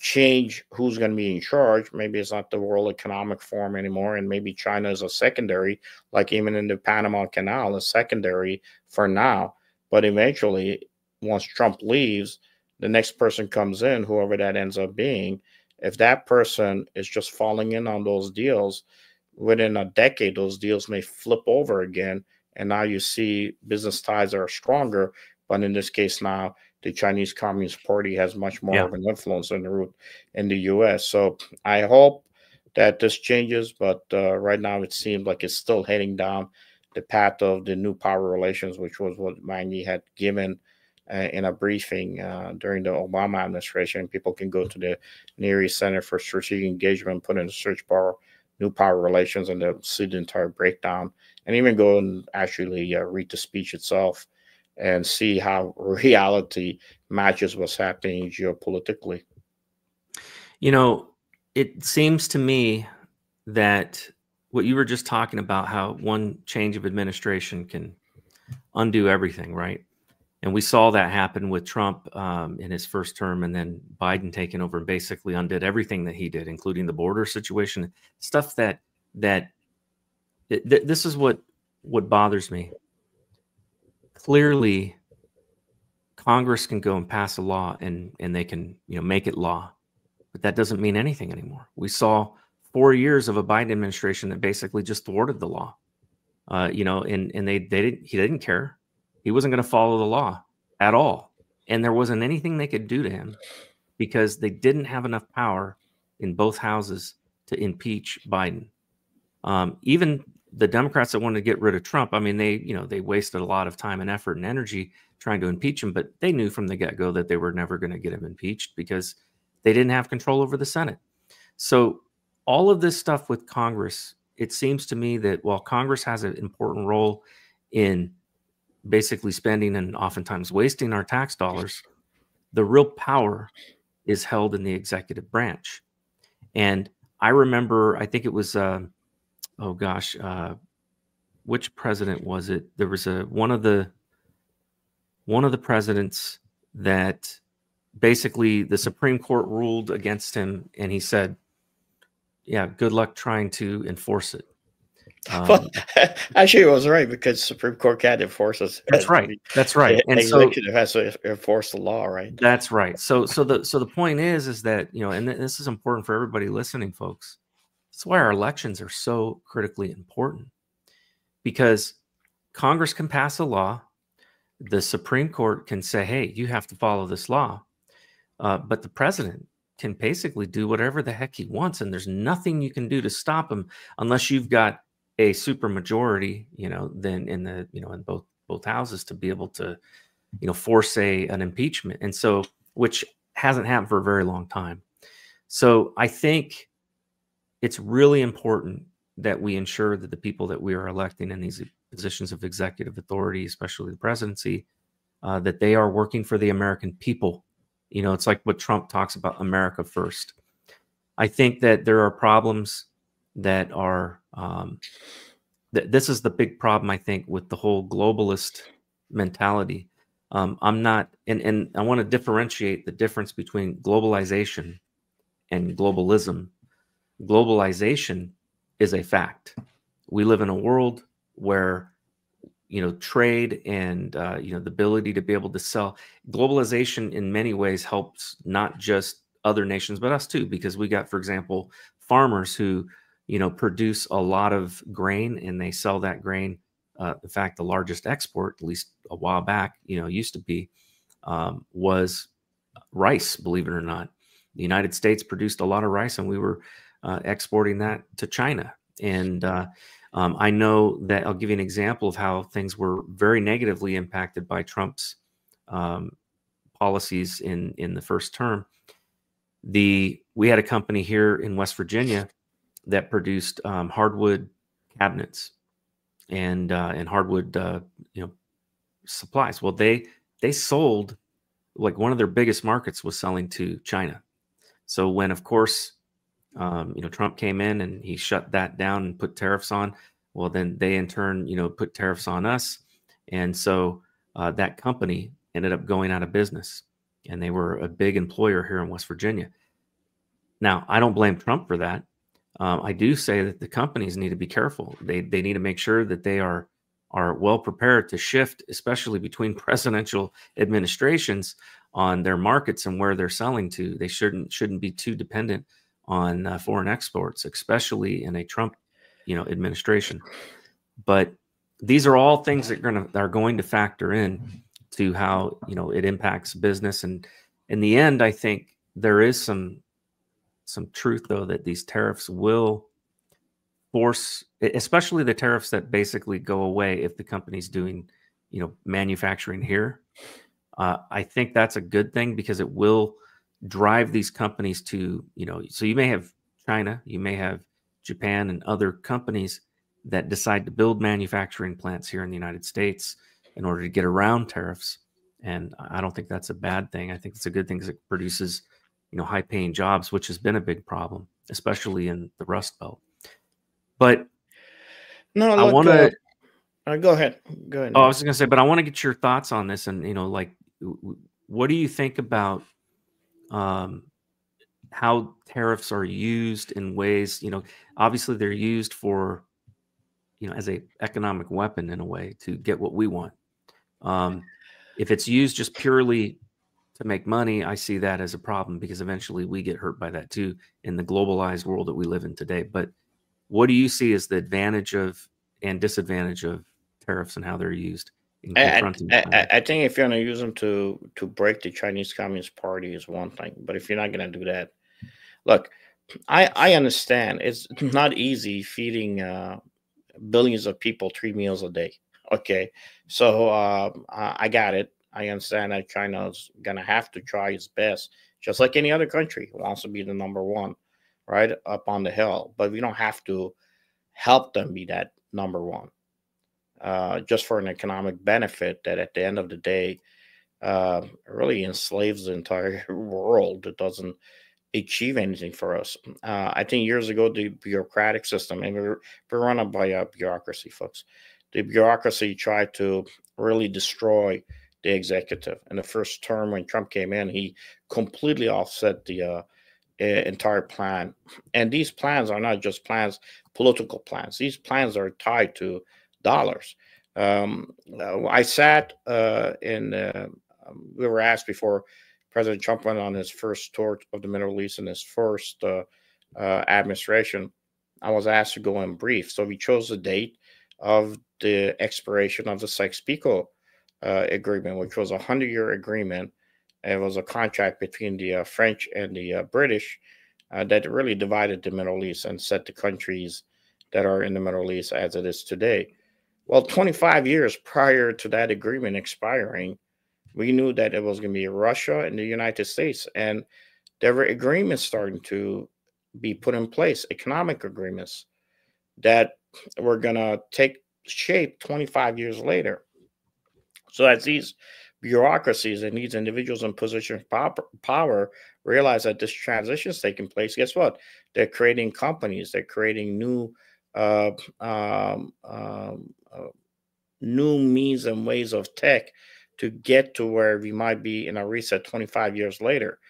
change who's going to be in charge. Maybe it's not the World Economic Forum anymore, and maybe China is a secondary, like even in the Panama Canal, a secondary for now. But eventually, once Trump leaves, the next person comes in, whoever that ends up being. If that person is just falling in on those deals, within a decade, those deals may flip over again. And now you see business ties are stronger. But in this case now, the Chinese Communist Party has much more of an influence in the root in the U.S. So I hope that this changes. But right now, it seems like it's still heading down the path of the new power relations, which was what Mangy had given in a briefing during the Obama administration. People can go to the Near East Center for Strategic Engagement, put in the search bar new power relations, and they'll see the entire breakdown, and even go and actually read the speech itself and see how reality matches what's happening geopolitically. It seems to me that what you were just talking about, how one change of administration can undo everything, right? And we saw that happen with Trump in his first term, and then Biden taking over and basically undid everything that he did, including the border situation, stuff that this is what bothers me. Clearly, Congress can go and pass a law and they can make it law, but that doesn't mean anything anymore. We saw 4 years of a Biden administration that basically just thwarted the law, and he didn't care. He wasn't going to follow the law at all. And there wasn't anything they could do to him because they didn't have enough power in both houses to impeach Biden. Even the Democrats that wanted to get rid of Trump, I mean, they wasted a lot of time and effort and energy trying to impeach him, but they knew from the get-go that they were never going to get him impeached because they didn't have control over the Senate. So all of this stuff with Congress, it seems to me that while Congress has an important role in basically spending and oftentimes wasting our tax dollars, the real power is held in the executive branch. And I remember, I think it was, which president was it? There was one of the presidents that basically the Supreme Court ruled against him, and he said, yeah, good luck trying to enforce it. Well, actually, it was right because Supreme Court can't enforce it. That's right. That's right. And executive has to enforce the law, right? That's right. So the point is that, and this is important for everybody listening, folks. That's why our elections are so critically important, because Congress can pass a law. The Supreme Court can say, hey, you have to follow this law. But the president can basically do whatever the heck he wants. And there's nothing you can do to stop him unless you've got a super majority, then in both houses to be able to, force an impeachment. And so, which hasn't happened for a very long time. So I think it's really important that we ensure that the people that we are electing in these positions of executive authority, especially the presidency, that they are working for the American people. It's like what Trump talks about, America first. I think that there are problems that are, this is the big problem, I think, with the whole globalist mentality. I'm not, and I want to differentiate the difference between globalization and globalism. Globalization is a fact. We live in a world where, trade and, the ability to be able to sell. Globalization in many ways helps not just other nations, but us too, because we got, for example, farmers who, produce a lot of grain, and they sell that grain. In fact, the largest export, at least a while back, used to be, was rice, believe it or not. The United States produced a lot of rice, and we were exporting that to China. And I know that I'll give you an example of how things were very negatively impacted by Trump's policies in the first term. We had a company here in West Virginia that produced hardwood cabinets and hardwood supplies. Well, they sold, like, one of their biggest markets was selling to China. So when, of course, Trump came in and he shut that down and put tariffs on, well, then they in turn, put tariffs on us. And so that company ended up going out of business, and they were a big employer here in West Virginia. Now, I don't blame Trump for that. I do say that the companies need to be careful. They need to make sure that they are well prepared to shift, especially between presidential administrations, on their markets and where they're selling to. They shouldn't be too dependent on foreign exports, especially in a Trump, administration. But these are all things that are going to factor in to how it impacts business. And in the end, I think there is some truth, though, that these tariffs will force, especially the tariffs that basically go away if the company's doing, manufacturing here. I think that's a good thing, because it will drive these companies to, so you may have China, you may have Japan and other companies that decide to build manufacturing plants here in the United States in order to get around tariffs. And I don't think that's a bad thing. I think it's a good thing, because it produces, high-paying jobs, which has been a big problem, especially in the Rust Belt. But no, I want to go ahead. Go ahead. Oh, I was going to say, but I want to get your thoughts on this, and what do you think about how tariffs are used in ways? Obviously they're used for, as a economic weapon in a way to get what we want. If it's used just purely to make money, I see that as a problem, because eventually we get hurt by that too in the globalized world that we live in today. But what do you see as the advantage of and disadvantage of tariffs and how they're used in confronting China? I think if you're going to use them to break the Chinese Communist Party is one thing, but if you're not going to do that, look, I understand it's not easy feeding billions of people 3 meals a day. Okay, so I got it. I understand that China's going to have to try its best, just like any other country who wants to be the number one, right, up on the hill. But we don't have to help them be that number one, just for an economic benefit that at the end of the day really enslaves the entire world. It doesn't achieve anything for us. I think years ago, the bureaucratic system, and we're run by a bureaucracy, folks. The bureaucracy tried to really destroy the executive. In the first term, when Trump came in, he completely offset the entire plan. And these plans are not just plans, political plans. These plans are tied to dollars. I sat we were asked before President Trump went on his first tour of the Middle East in his first administration. I was asked to go and brief. So we chose the date of the expiration of the Sykes-Picot agreement, which was a 100-year agreement. It was a contract between the French and the British that really divided the Middle East and set the countries that are in the Middle East as it is today. Well, 25 years prior to that agreement expiring, we knew that it was going to be Russia and the United States. And there were agreements starting to be put in place, economic agreements that were going to take shape 25 years later. So as these bureaucracies and these individuals in position of power realize that this transition is taking place, guess what? They're creating companies. They're creating new new means and ways of tech to get to where we might be in a reset 25 years later.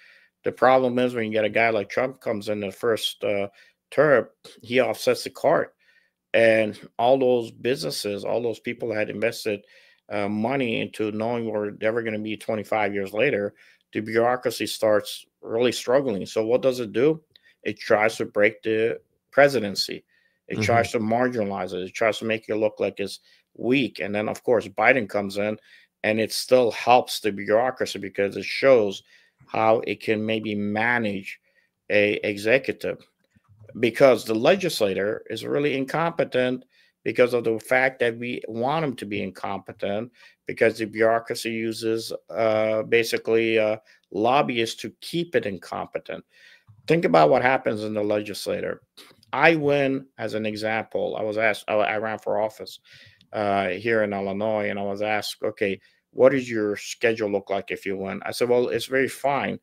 The problem is when you get a guy like Trump comes in the first term, he offsets the cart. And all those businesses, all those people that had invested money into knowing where they were going to be 25 years later, the bureaucracy starts really struggling. So what does it do? it tries to break the presidency. It tries to marginalize it. It tries to make it look like it's weak. And then, of course, Biden comes in, and it still helps the bureaucracy because it shows how it can maybe manage a executive, because the legislator is really incompetent because of the fact that we want them to be incompetent, because the bureaucracy uses basically lobbyists to keep it incompetent. Think about what happens in the legislature. I win, as an example. I was asked, I ran for office here in Illinois, and I was asked, okay, what does your schedule look like if you win? I said, well, it's very fine.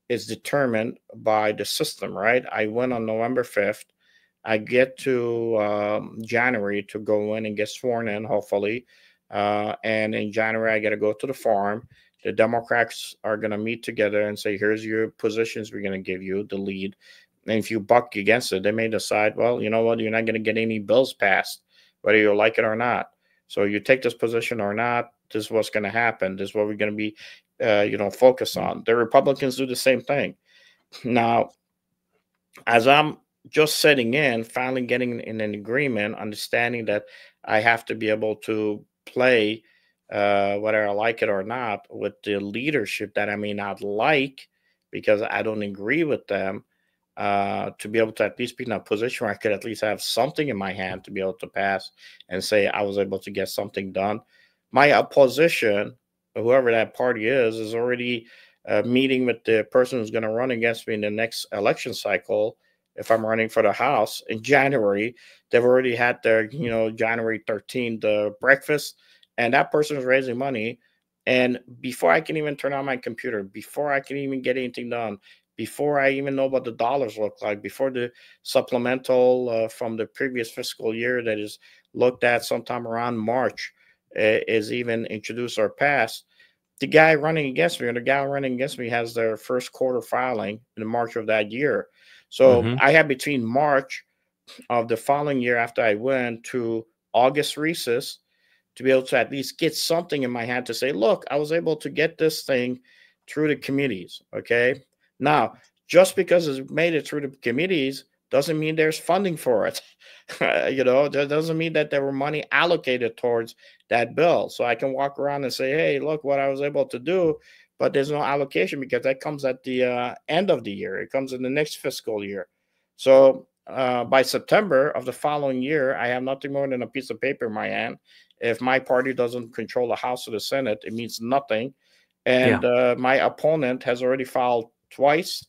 It's determined by the system, right? I win on November 5th. I get to January to go in and get sworn in, hopefully. And in January, I got to go to the farm. The Democrats are going to meet together and say, here's your positions we're going to give you, the lead. And if you buck against it, they may decide, well, you know what, you're not going to get any bills passed, whether you like it or not. So you take this position or not, this is what's going to happen. This is what we're going to be, focus on. The Republicans do the same thing. Now, as I'm just setting in, finally getting in an agreement, understanding that I have to be able to play, whether I like it or not, with the leadership that I may not like because I don't agree with them, to be able to at least be in a position where I could at least have something in my hand to be able to pass and say I was able to get something done. My opposition, whoever that party is already meeting with the person who's going to run against me in the next election cycle. If I'm running for the House in January, they've already had their, January 13th breakfast, and that person is raising money. And before I can even turn on my computer, before I can even get anything done, before I even know what the dollars look like, before the supplemental from the previous fiscal year that is looked at sometime around March is even introduced or passed, the guy running against me, or the gal running against me, has their first quarter filing in March of that year. So I had between March of the following year after I went to August recess to be able to at least get something in my hand to say, look, I was able to get this thing through the committees. Okay. Now, just because it's made it through the committees doesn't mean there's funding for it. That doesn't mean that there were money allocated towards that bill. So I can walk around and say, hey, look what I was able to do, but there's no allocation because that comes at the end of the year. It comes in the next fiscal year. So by September of the following year, I have nothing more than a piece of paper in my hand. If my party doesn't control the House or the Senate, it means nothing. And my opponent has already filed twice,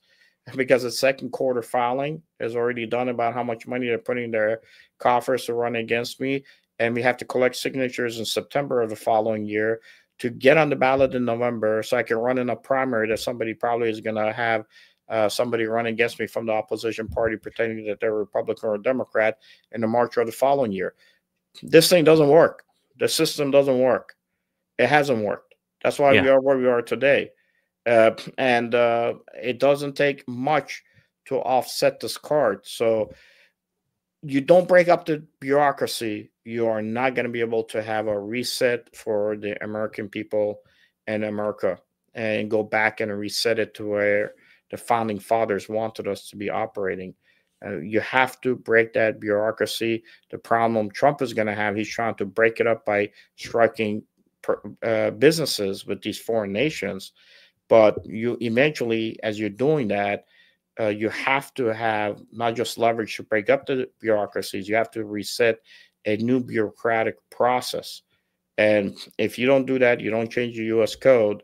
because the second quarter filing is already done about how much money they're putting in their coffers to run against me. And we have to collect signatures in September of the following year to get on the ballot in November, so I can run in a primary that somebody probably is going to have somebody run against me from the opposition party pretending that they're Republican or Democrat in the March of the following year. This thing doesn't work. The system doesn't work. It hasn't worked. That's why we are where we are today. And it doesn't take much to offset this card. So you don't break up the bureaucracy, you are not going to be able to have a reset for the American people and America and go back and reset it to where the founding fathers wanted us to be operating. You have to break that bureaucracy. The problem Trump is going to have, he's trying to break it up by striking businesses with these foreign nations. But you eventually, as you're doing that, you have to have not just leverage to break up the bureaucracies, you have to reset a new bureaucratic process. And if you don't do that, you don't change the U.S. code,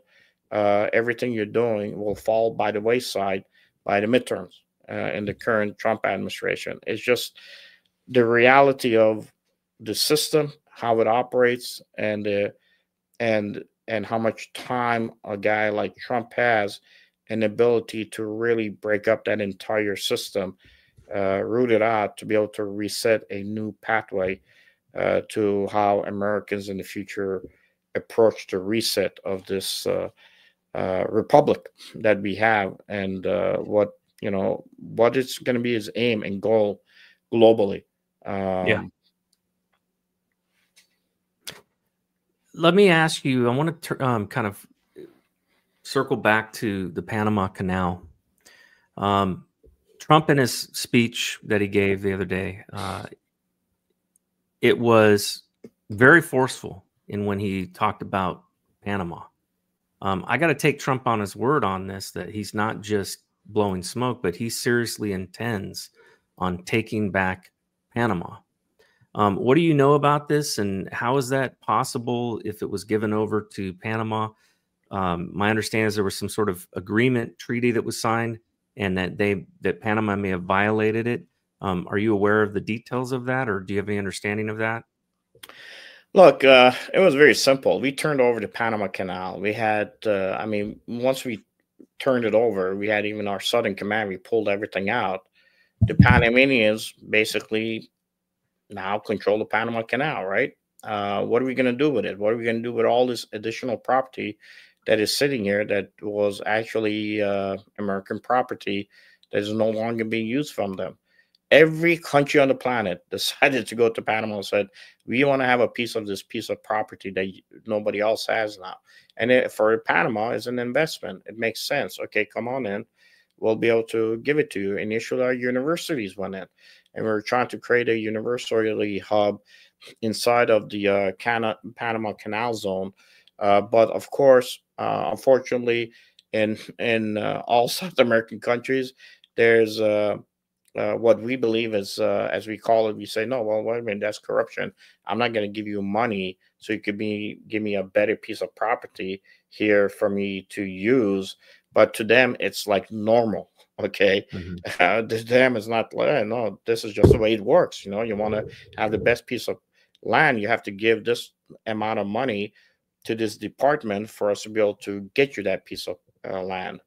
everything you're doing will fall by the wayside by the midterms in the current Trump administration. It's just the reality of the system, how it operates, and how much time a guy like Trump has, an ability to really break up that entire system, root it out, to be able to reset a new pathway to how Americans in the future approach the reset of this republic that we have, and what it's going to be his aim and goal globally. Let me ask you, I want to kind of circle back to the Panama Canal. Trump, in his speech that he gave the other day, it was very forceful in when he talked about Panama. I got to take Trump on his word on this, that he's not just blowing smoke, but he seriously intends on taking back Panama. What do you know about this, and how is that possible if it was given over to Panama? My understanding is there was some sort of agreement treaty that was signed, and that Panama may have violated it. Are you aware of the details of that, or do you have any understanding of that? Look, it was very simple. We turned over the Panama Canal. We had, I mean, once we turned it over, we had even our Southern Command. We pulled everything out. The Panamanians basically now control the Panama Canal, right? What are we going to do with it? What are we going to do with all this additional property that is sitting here that was actually American property that is no longer being used from them? Every country on the planet decided to go to Panama and said, we want to have a piece of this piece of property that nobody else has now. And for Panama, it's an investment. It makes sense. Okay, come on in. We'll be able to give it to you. Initially, our universities went in, and we were trying to create a university hub inside of the Panama Canal zone. But of course, unfortunately, in all South American countries, there's what we believe is, as we call it, we say, no, well, wait a minute, that's corruption. I'm not going to give you money so you could give me a better piece of property here for me to use. But to them, it's like normal. Okay. Mm-hmm. To them, it's not like, no, this is just the way it works. You know, you want to have the best piece of land, you have to give this amount of money to this department for us to be able to get you that piece of land.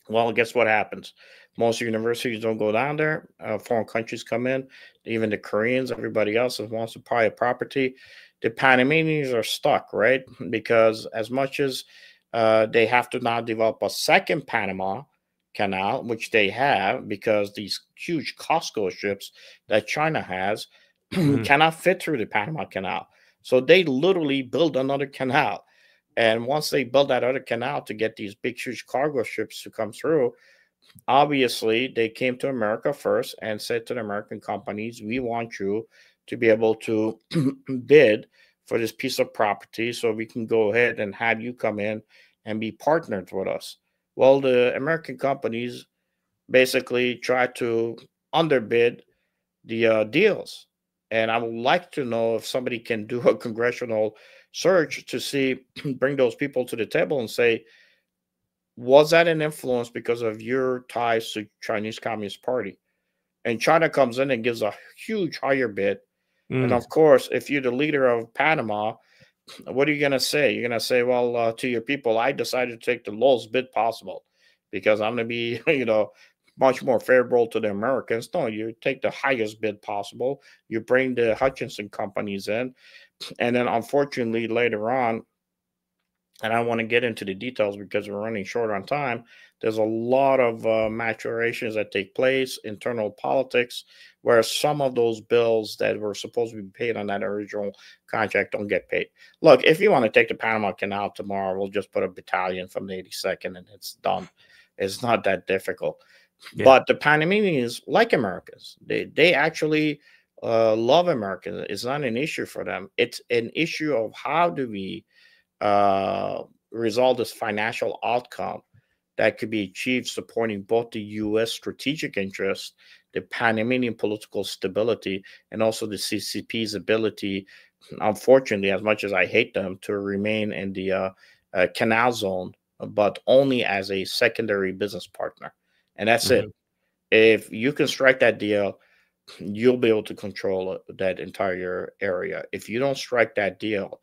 Well, guess what happens? Most universities don't go down there. Foreign countries come in, even the Koreans, everybody else that wants to buy a property. The Panamanians are stuck, right? Because as much as they have to now develop a second Panama Canal, which they have, because these huge Costco ships that China has cannot fit through the Panama Canal. So they literally build another canal. And once they build that other canal to get these big, huge cargo ships to come through, obviously they came to America first and said to the American companies, we want you to be able to bid for this piece of property so we can go ahead and have you come in and be partnered with us. Well, the American companies basically try to underbid the deals. And I would like to know if somebody can do a congressional search to see, bring those people to the table and say, was that an influence because of your ties to Chinese Communist Party? And China comes in and gives a huge higher bid. And of course, if you're the leader of Panama, what are you going to say? You're going to say, well, to your people, I decided to take the lowest bid possible because I'm going to be, you know, much more favorable to the Americans. No, you take the highest bid possible. You bring the Hutchinson companies in. And then unfortunately, later on, and I want to get into the details because we're running short on time, there's a lot of maturations that take place, internal politics, where some of those bills that were supposed to be paid on that original contract don't get paid. Look, if you want to take the Panama Canal tomorrow, we'll just put a battalion from the 82nd and it's done. It's not that difficult. Yeah. But the Panamanians, like Americans, they actually love Americans. It's not an issue for them. It's an issue of how do we resolve this financial outcome that could be achieved supporting both the U.S. strategic interests, the Panamanian political stability, and also the CCP's ability, unfortunately, as much as I hate them, to remain in the canal zone, but only as a secondary business partner. And that's it. If you can strike that deal, you'll be able to control that entire area. If you don't strike that deal,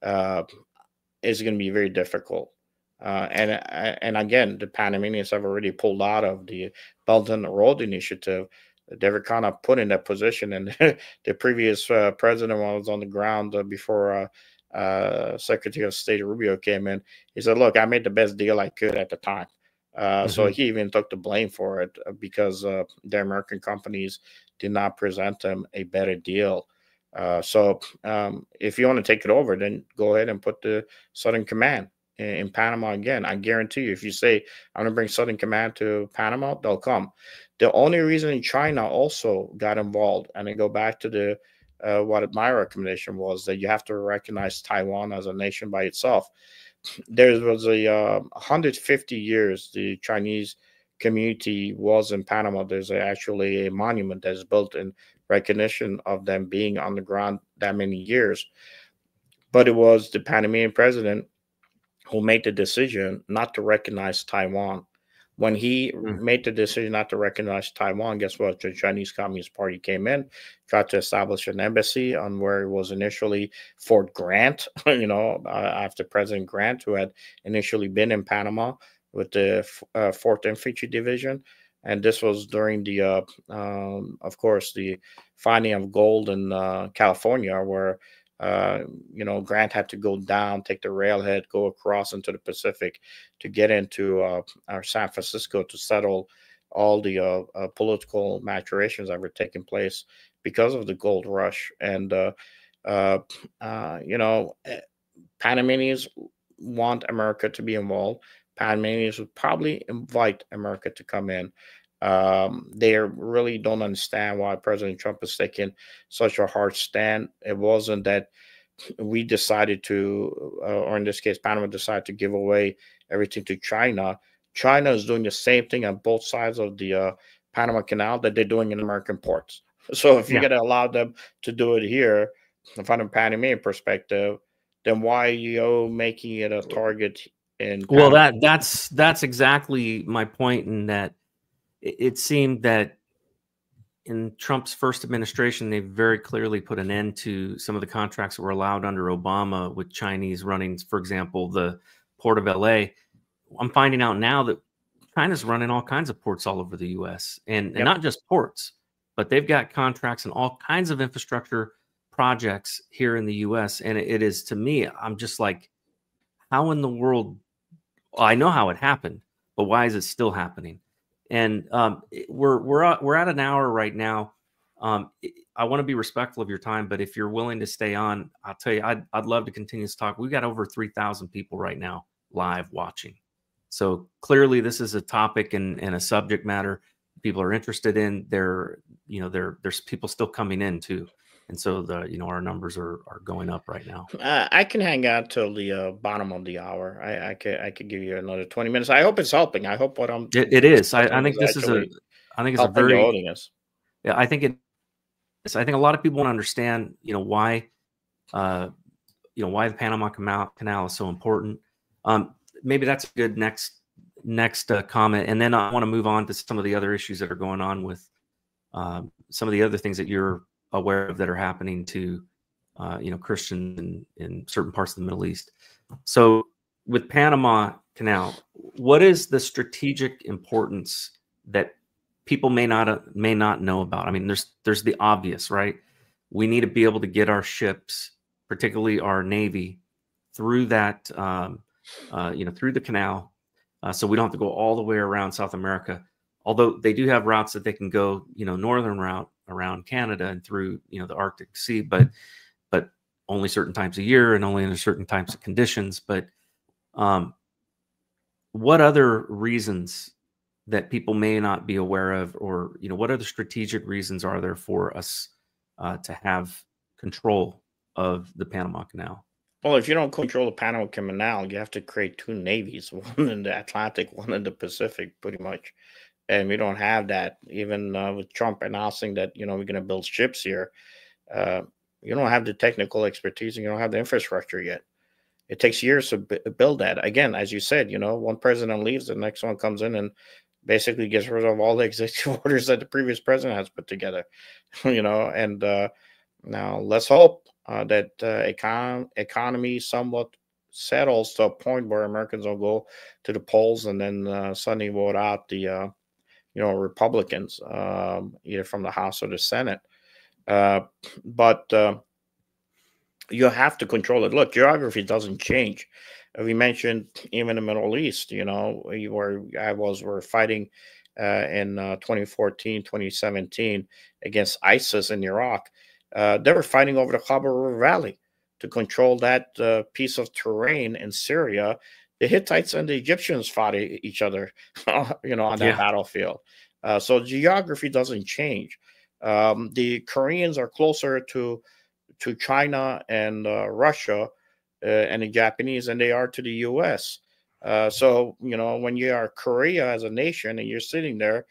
it's going to be very difficult. And again, the Panamanians have already pulled out of the Belt and Road Initiative. They were kind of put in that position. And the previous president was on the ground before Secretary of State Rubio came in. He said, look, I made the best deal I could at the time. So he even took the blame for it because the American companies did not present them a better deal. So if you want to take it over, then go ahead and put the Southern Command in Panama again. I guarantee you, if you say, I'm going to bring Southern Command to Panama, they'll come. The only reason China also got involved, and I go back to the what my recommendation was, that you have to recognize Taiwan as a nation by itself. There was a 150 years the Chinese community was in Panama. There's actually a monument that is built in recognition of them being on the ground that many years. But it was the Panamanian president who made the decision not to recognize Taiwan. When he made the decision not to recognize Taiwan, guess what? The Chinese Communist Party came in, tried to establish an embassy on where it was initially Fort Grant, after President Grant, who had initially been in Panama with the 4th Infantry Division. And this was during the, of course, the finding of gold in California, where Grant had to go down, take the railhead, go across into the Pacific to get into our San Francisco to settle all the political maturations that were taking place because of the gold rush. And, Panamanians want America to be involved. Panamanians would probably invite America to come in. They really don't understand why President Trump is taking such a hard stand. It wasn't that we decided to, or in this case, Panama decided to give away everything to China. China is doing the same thing on both sides of the Panama Canal that they're doing in American ports. So if you're going to allow them to do it here, from a Panamanian perspective, then why are you making it a target in Panama? Well, that's exactly my point, in that it seemed that in Trump's first administration, they very clearly put an end to some of the contracts that were allowed under Obama with Chinese running, for example, the Port of LA. I'm finding out now that China's running all kinds of ports all over the U.S. and not just ports, but they've got contracts and all kinds of infrastructure projects here in the U.S. And it is, to me, I'm just like, how in the world? Well, I know how it happened, but why is it still happening? And we're at an hour right now. I want to be respectful of your time, but if you're willing to stay on, I'll tell you, I'd love to continue this talk. We've got over 3,000 people right now live watching. So clearly this is a topic and a subject matter people are interested in. There's people still coming in too. And so our numbers are going up right now. I can hang out till the bottom of the hour. I could give you another 20 minutes. I hope it's helping. I hope what I'm. It is. I think this is a very. Audience. Yeah, I think it is. I think a lot of people want to understand, why the Panama Canal is so important. Maybe that's a good next comment, and then I want to move on to some of the other issues that are going on with some of the other things that you're aware of that are happening to Christians in certain parts of the Middle East. So with Panama Canal, what is the strategic importance that people may not know about? I mean, there's the obvious, right? We need to be able to get our ships, particularly our Navy, through that through the canal, so we don't have to go all the way around South America. Although they do have routes that they can go, northern route around Canada and through, the Arctic Sea, but only certain times a year and only under certain types of conditions. But what other reasons that people may not be aware of, or, what other strategic reasons are there for us to have control of the Panama Canal? Well, if you don't control the Panama Canal, you have to create two navies, one in the Atlantic, one in the Pacific, pretty much. And we don't have that. Even with Trump announcing that, we're going to build ships here, you don't have the technical expertise and you don't have the infrastructure yet. It takes years to build that. Again, as you said, one president leaves, the next one comes in and basically gets rid of all the executive orders that the previous president has put together, and now let's hope that economy somewhat settles to a point where Americans will go to the polls and then suddenly vote out the Republicans, either from the House or the Senate. But you have to control it. Look, geography doesn't change. We mentioned even the Middle East, we're fighting in 2014, 2017 against ISIS in Iraq. They were fighting over the Khyber River Valley to control that piece of terrain in Syria the Hittites and the Egyptians fought each other, you know, on that battlefield. So geography doesn't change. The Koreans are closer to China and Russia and the Japanese than they are to the U.S. So, you know, when you are Korea as a nation and you're sitting there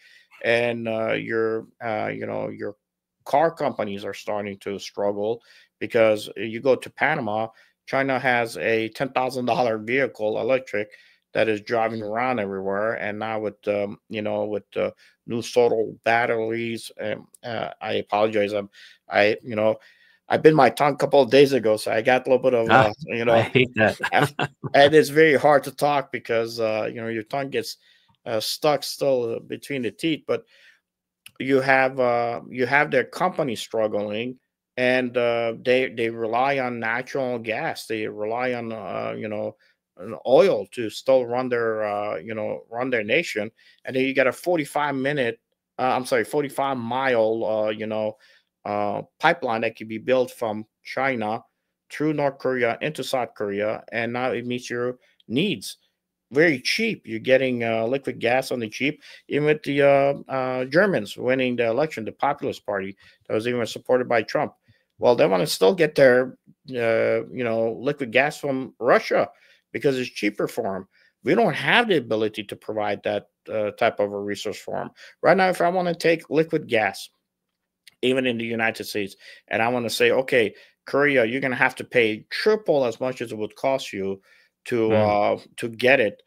and you know, your car companies are starting to struggle because you go to Panama, China has a $10,000 vehicle, electric, that is driving around everywhere. And now with, you know, with new solar batteries, I apologize. You know, I bit my tongue a couple of days ago, so I got a little bit of, you know, I hate that. and it's very hard to talk because, you know, your tongue gets stuck still between the teeth. But you have their company struggling, and they rely on natural gas. They rely on, you know, on oil to still run their, you know, run their nation. And then you got a 45-mile, you know, pipeline that can be built from China through North Korea into South Korea, and now it meets your needs. Very cheap. You're getting liquid gas on the cheap. Even with the Germans winning the election, the Populist Party that was even supported by Trump. Well, they want to still get their, you know, liquid gas from Russia because it's cheaper for them. We don't have the ability to provide that type of a resource for them. Right now, if I want to take liquid gas, even in the United States, and I want to say, okay, Korea, you're going to have to pay triple as much as it would cost you to get it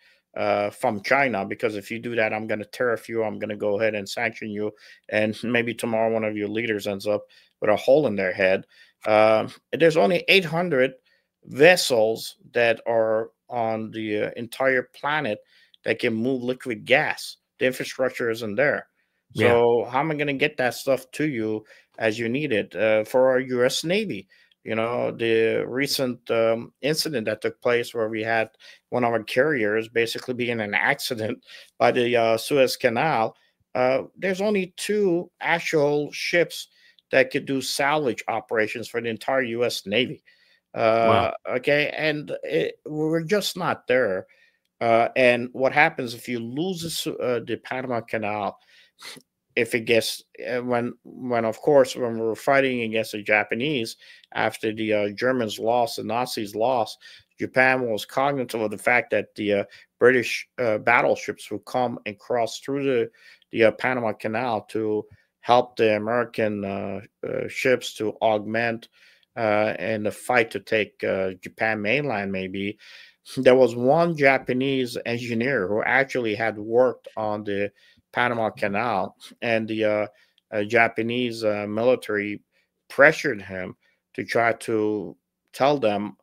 from China, because if you do that, I'm going to tariff you. I'm going to go ahead and sanction you, and maybe tomorrow one of your leaders ends up with a hole in their head. There's only 800 vessels that are on the entire planet that can move liquid gas. The infrastructure isn't there. So how am I going to get that stuff to you as you need it? For our U.S. Navy, you know, the recent incident that took place where we had one of our carriers basically be in an accident by the Suez Canal. There's only 2 actual ships that could do salvage operations for the entire U.S. Navy. Okay, and we're just not there. And what happens if you lose the Panama Canal? If it gets when of course when we were fighting against the Japanese after the Germans lost, the Nazis lost, Japan was cognizant of the fact that the British battleships would come and cross through the Panama Canal to help the American ships to augment in the fight to take Japan mainland. Maybe there was one Japanese engineer who actually had worked on the Panama Canal, and the Japanese military pressured him to try to tell them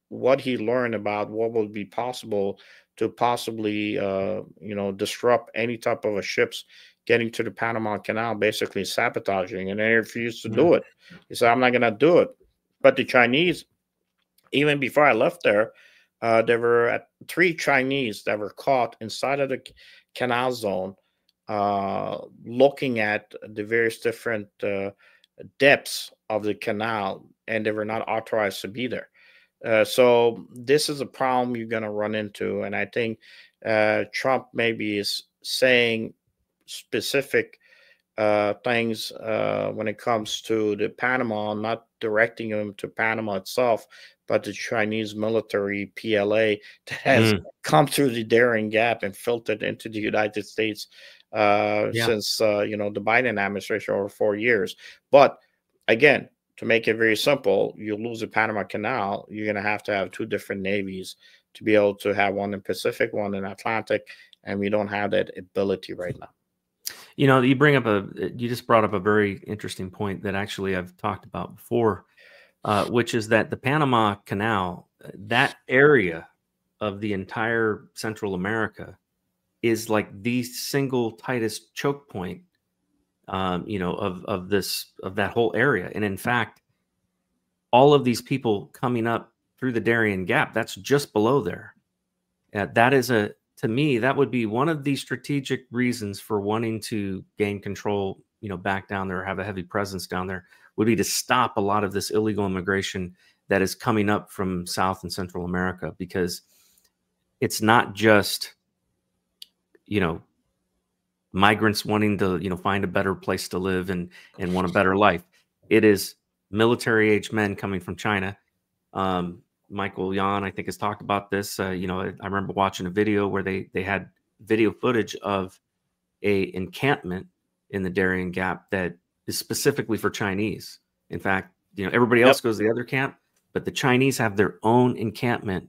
what he learned about what would be possible to possibly, you know, disrupt any type of a ships getting to the Panama Canal, basically sabotaging, and they refused to do it. He said, "I'm not going to do it." But the Chinese, even before I left there were 3 Chinese that were caught inside of the canal zone, looking at the various different depths of the canal, and they were not authorized to be there. So this is a problem you're going to run into. And I think Trump maybe is saying specific things when it comes to the Panama, not directing them to Panama itself, but the Chinese military PLA that has come through the Darien Gap and filtered into the United States since you know, the Biden administration over 4 years. But again, to make it very simple, you lose the Panama Canal, you're going to have 2 different navies to be able to have one in Pacific, one in Atlantic, and we don't have that ability right now. You know, you just brought up a very interesting point that actually I've talked about before, which is that the Panama Canal, that area of the entire Central America, is like the single tightest choke point, you know, of that whole area. And in fact, all of these people coming up through the Darien Gap, that's just below there. That is to me, that would be one of the strategic reasons for wanting to gain control, you know, back down there, or have a heavy presence down there, would be to stop a lot of this illegal immigration that is coming up from South and Central America. Because it's not just, you know, migrants wanting to, you know, find a better place to live and want a better life. It is military-age men coming from China. Michael Yan, I think, has talked about this. You know, I remember watching a video where they had video footage of a encampment in the Darien Gap that is specifically for Chinese. In fact, you know, everybody else goes to the other camp, but the Chinese have their own encampment,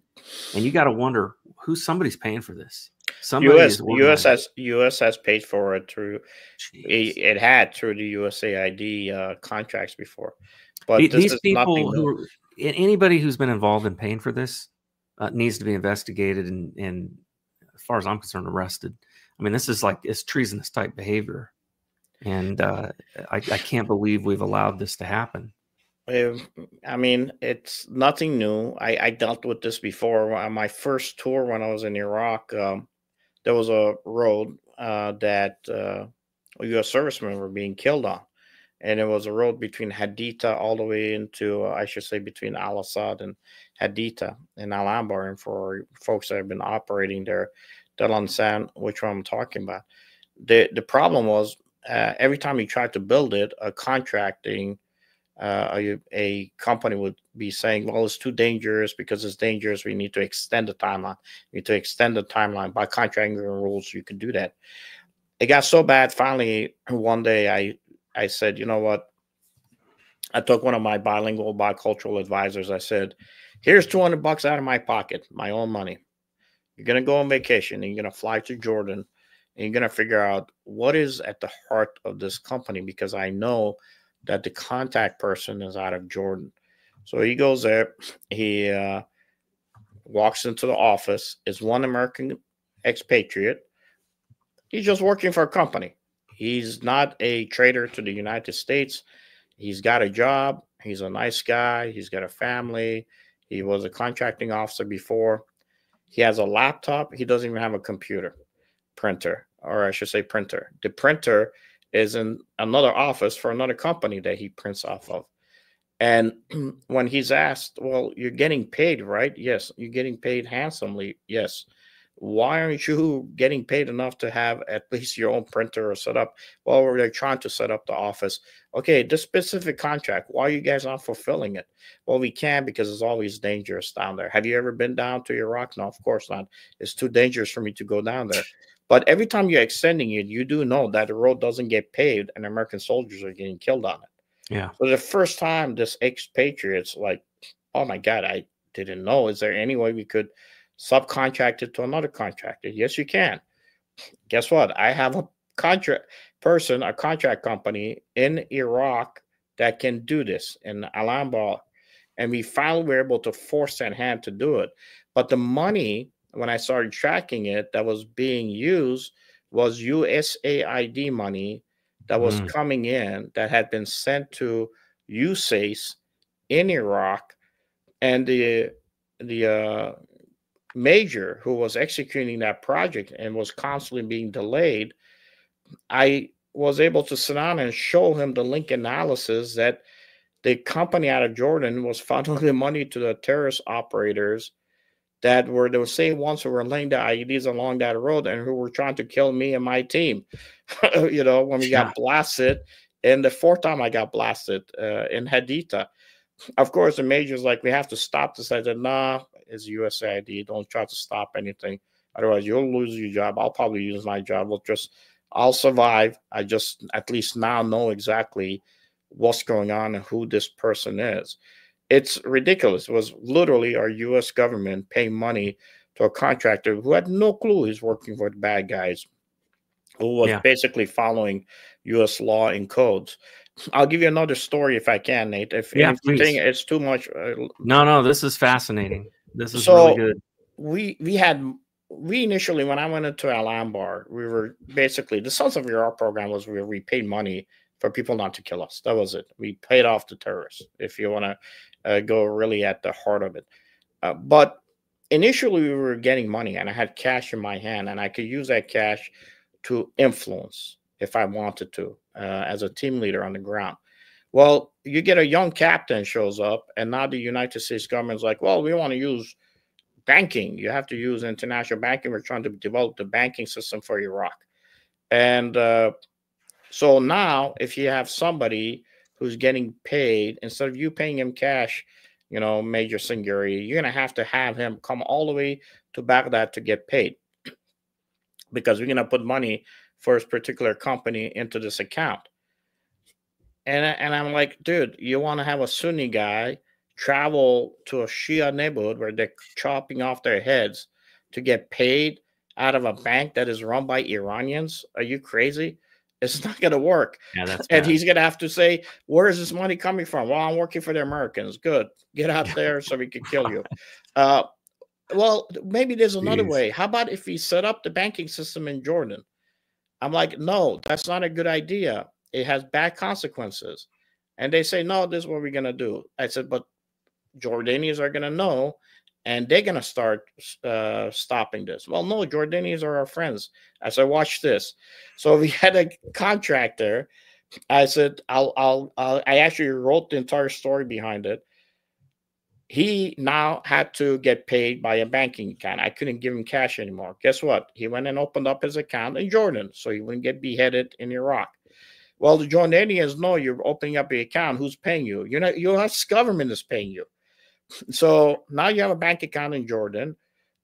and you got to wonder who somebody's paying for this. U.S. has paid for it through it had through the USAID contracts before, but these people who anybody who's been involved in paying for this needs to be investigated and, as far as I'm concerned, arrested. I mean, this is like, it's treasonous type behavior, and I can't believe we've allowed this to happen. I mean, it's nothing new. I dealt with this before. On my first tour when I was in Iraq, there was a road that a U.S. servicemen were being killed on. And it was a road between Haditha all the way into, I should say, between Al Asad and Haditha and Al Anbar. And for folks that have been operating there, they'll understand which one I'm talking about. The problem was every time you tried to build it, a contracting a company would be saying, well, it's too dangerous. Because it's dangerous, we need to extend the timeline. We need to extend the timeline. By contracting rules, you can do that. It got so bad, finally, one day I said, you know what? I took one of my bilingual, bicultural advisors. I said, here's $200 out of my pocket, my own money. You're going to go on vacation, and you're going to fly to Jordan, and you're going to figure out what is at the heart of this company, because I know that the contact person is out of Jordan. So he goes there. He walks into the office. Is one American expatriate. He's just working for a company. He's not a traitor to the United States. He's got a job. He's a nice guy. He's got a family. He was a contracting officer before. He has a laptop. He doesn't even have a computer, printer, or I should say printer. The printer is in another office for another company that he prints off of. And when he's asked, well, you're getting paid, right? Yes. You're getting paid handsomely. Yes. Why aren't you getting paid enough to have at least your own printer or set up? Well, we're trying to set up the office. Okay, this specific contract, why are you guys not fulfilling it? Well, we can't, because it's always dangerous down there. Have you ever been down to Iraq? No, of course not. It's too dangerous for me to go down there. But every time you're extending it, you do know that the road doesn't get paved and American soldiers are getting killed on it. Yeah. So the first time this expatriate's like, oh my God, I didn't know. Is there any way we could subcontract it to another contractor? Yes, you can. Guess what? I have a contract company in Iraq that can do this in Al Anbar, and we finally were able to force that hand to do it. But the money, when I started tracking it, that was being used was USAID money that was coming in, that had been sent to USACE in Iraq, and the major who was executing that project and was constantly being delayed, I was able to sit down and show him the link analysis that the company out of Jordan was funneling the money to the terrorist operators that were the same ones who were laying the IEDs along that road and who were trying to kill me and my team. You know, when we got blasted, and the fourth time I got blasted in Haditha. Of course, the major's like, we have to stop this. I said, nah, it's USAID. Don't try to stop anything. Otherwise, you'll lose your job. I'll probably lose my job. I'll survive. I just at least now know exactly what's going on and who this person is. It's ridiculous. It was literally our U.S. government paying money to a contractor who had no clue he's working for the bad guys, who was basically following U.S. law and codes. I'll give you another story if I can, Nate. If you think it's too much. No, this is fascinating. This is really good. We initially, when I went into Al Anbar, we were basically, the Sons of Iraq program was where we paid money for people not to kill us. That was it. We paid off the terrorists, if you want to go really at the heart of it. But initially, we were getting money, and I had cash in my hand, and I could use that cash to influence if I wanted to, as a team leader on the ground. Well, you get a young captain shows up, and now the United States government's like, well, we want to use banking. You have to use international banking. We're trying to develop the banking system for Iraq. And so now, if you have somebody who's getting paid, instead of you paying him cash, you know, Major Sangari, you're going to have him come all the way to Baghdad to get paid, because we're going to put money for his particular company into this account. And I'm like, dude, you want to have a Sunni guy travel to a Shia neighborhood where they're chopping off their heads to get paid out of a bank that is run by Iranians? Are you crazy? It's not going to work. Yeah, that's and bad. he's going to have to say, where is this money coming from? Well, I'm working for the Americans. Good. Get out there so we can kill you. Well, maybe there's another way. How about if we set up the banking system in Jordan? I'm like, no, that's not a good idea. It has bad consequences. And they say, no, this is what we're going to do. I said, but Jordanians are going to know, and they're going to start stopping this. Well, no, Jordanians are our friends. I said, watch this. So we had a contractor. I said, I actually wrote the entire story behind it. He now had to get paid by a banking account. I couldn't give him cash anymore. Guess what? He went and opened up his account in Jordan so he wouldn't get beheaded in Iraq. Well, the Jordanians know you're opening up the account. Who's paying you? You know, U.S. government is paying you. So now you have a bank account in Jordan.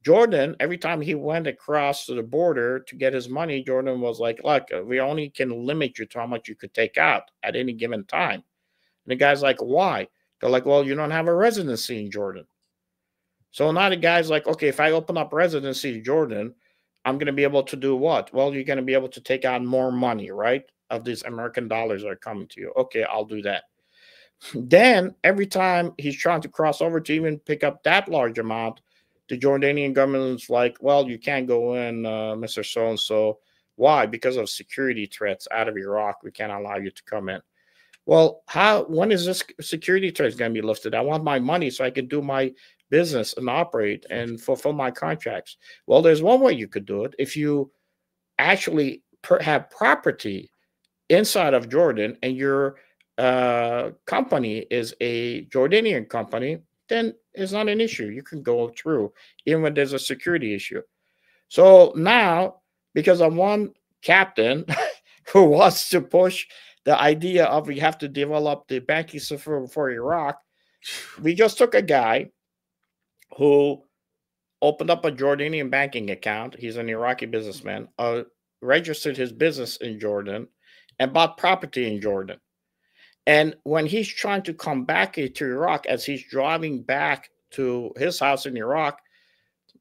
Jordan, every time he went across to the border to get his money, Jordan was like, look, we only can limit you to how much you could take out at any given time. And the guy's like, why? They're like, well, you don't have a residency in Jordan. So now the guy's like, okay, if I open up residency in Jordan, I'm going to be able to do what? Well, you're going to be able to take out more money, right? Of these American dollars that are coming to you. Okay, I'll do that. Then every time he's trying to cross over to even pick up that large amount, the Jordanian government's like, well, you can't go in, Mr. So-and-so. Why? Because of security threats out of Iraq. We can't allow you to come in. Well, when is this security threat going to be lifted? I want my money so I can do my business and operate and fulfill my contracts. Well, there's one way you could do it. If you actually have property inside of Jordan and your company is a Jordanian company, then it's not an issue. You can go through even when there's a security issue. So now, because of one captain who wants to push the idea of we have to develop the banking system for Iraq, we just took a guy who opened up a Jordanian banking account. He's an Iraqi businessman, registered his business in Jordan, and bought property in Jordan. And when he's trying to come back to Iraq, as he's driving back to his house in Iraq,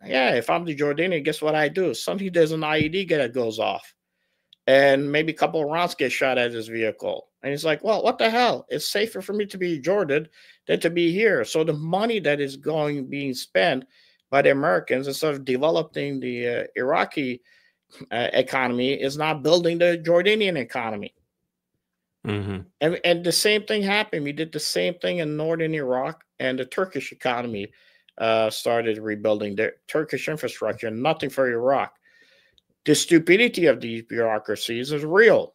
yeah, if I'm the Jordanian, guess what I do? Suddenly there's an IED that goes off, and maybe a couple of rounds get shot at his vehicle. And he's like, well, what the hell? It's safer for me to be in Jordan than to be here. So the money that is being spent by the Americans, instead of developing the Iraqi economy, is not building the Jordanian economy. Mm-hmm. And the same thing happened. We did the same thing in northern Iraq, and the Turkish economy started rebuilding their Turkish infrastructure. Nothing for Iraq. The stupidity of these bureaucracies is real.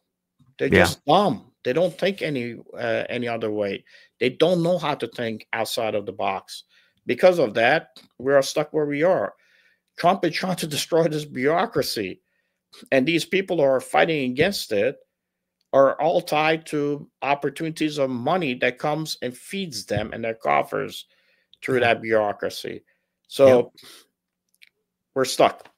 They're just dumb. They don't think any other way. They don't know how to think outside of the box. Because of that, we are stuck where we are. Trump is trying to destroy this bureaucracy, and these people who are fighting against it are all tied to opportunities of money that comes and feeds them and their coffers through that bureaucracy. So we're stuck.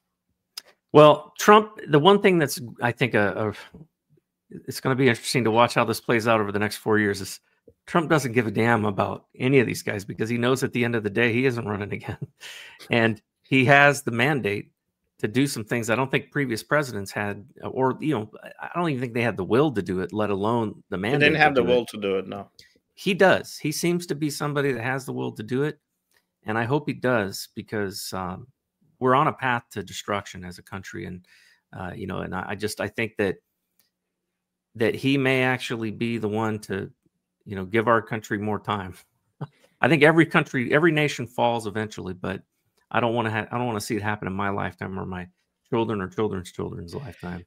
Well, Trump, the one thing that's, I think, it's going to be interesting to watch how this plays out over the next 4 years is Trump doesn't give a damn about any of these guys, because he knows at the end of the day, he isn't running again. And he has the mandate to do some things I don't think previous presidents had, or, you know, I don't even think they had the will to do it, let alone the mandate. They didn't have the will to do it, no. He does. He seems to be somebody that has the will to do it. And I hope he does, because we're on a path to destruction as a country. And, you know, and I think that he may actually be the one to, you know, give our country more time. I think every nation falls eventually, but I don't want to see it happen in my lifetime or my children or children's children's lifetime.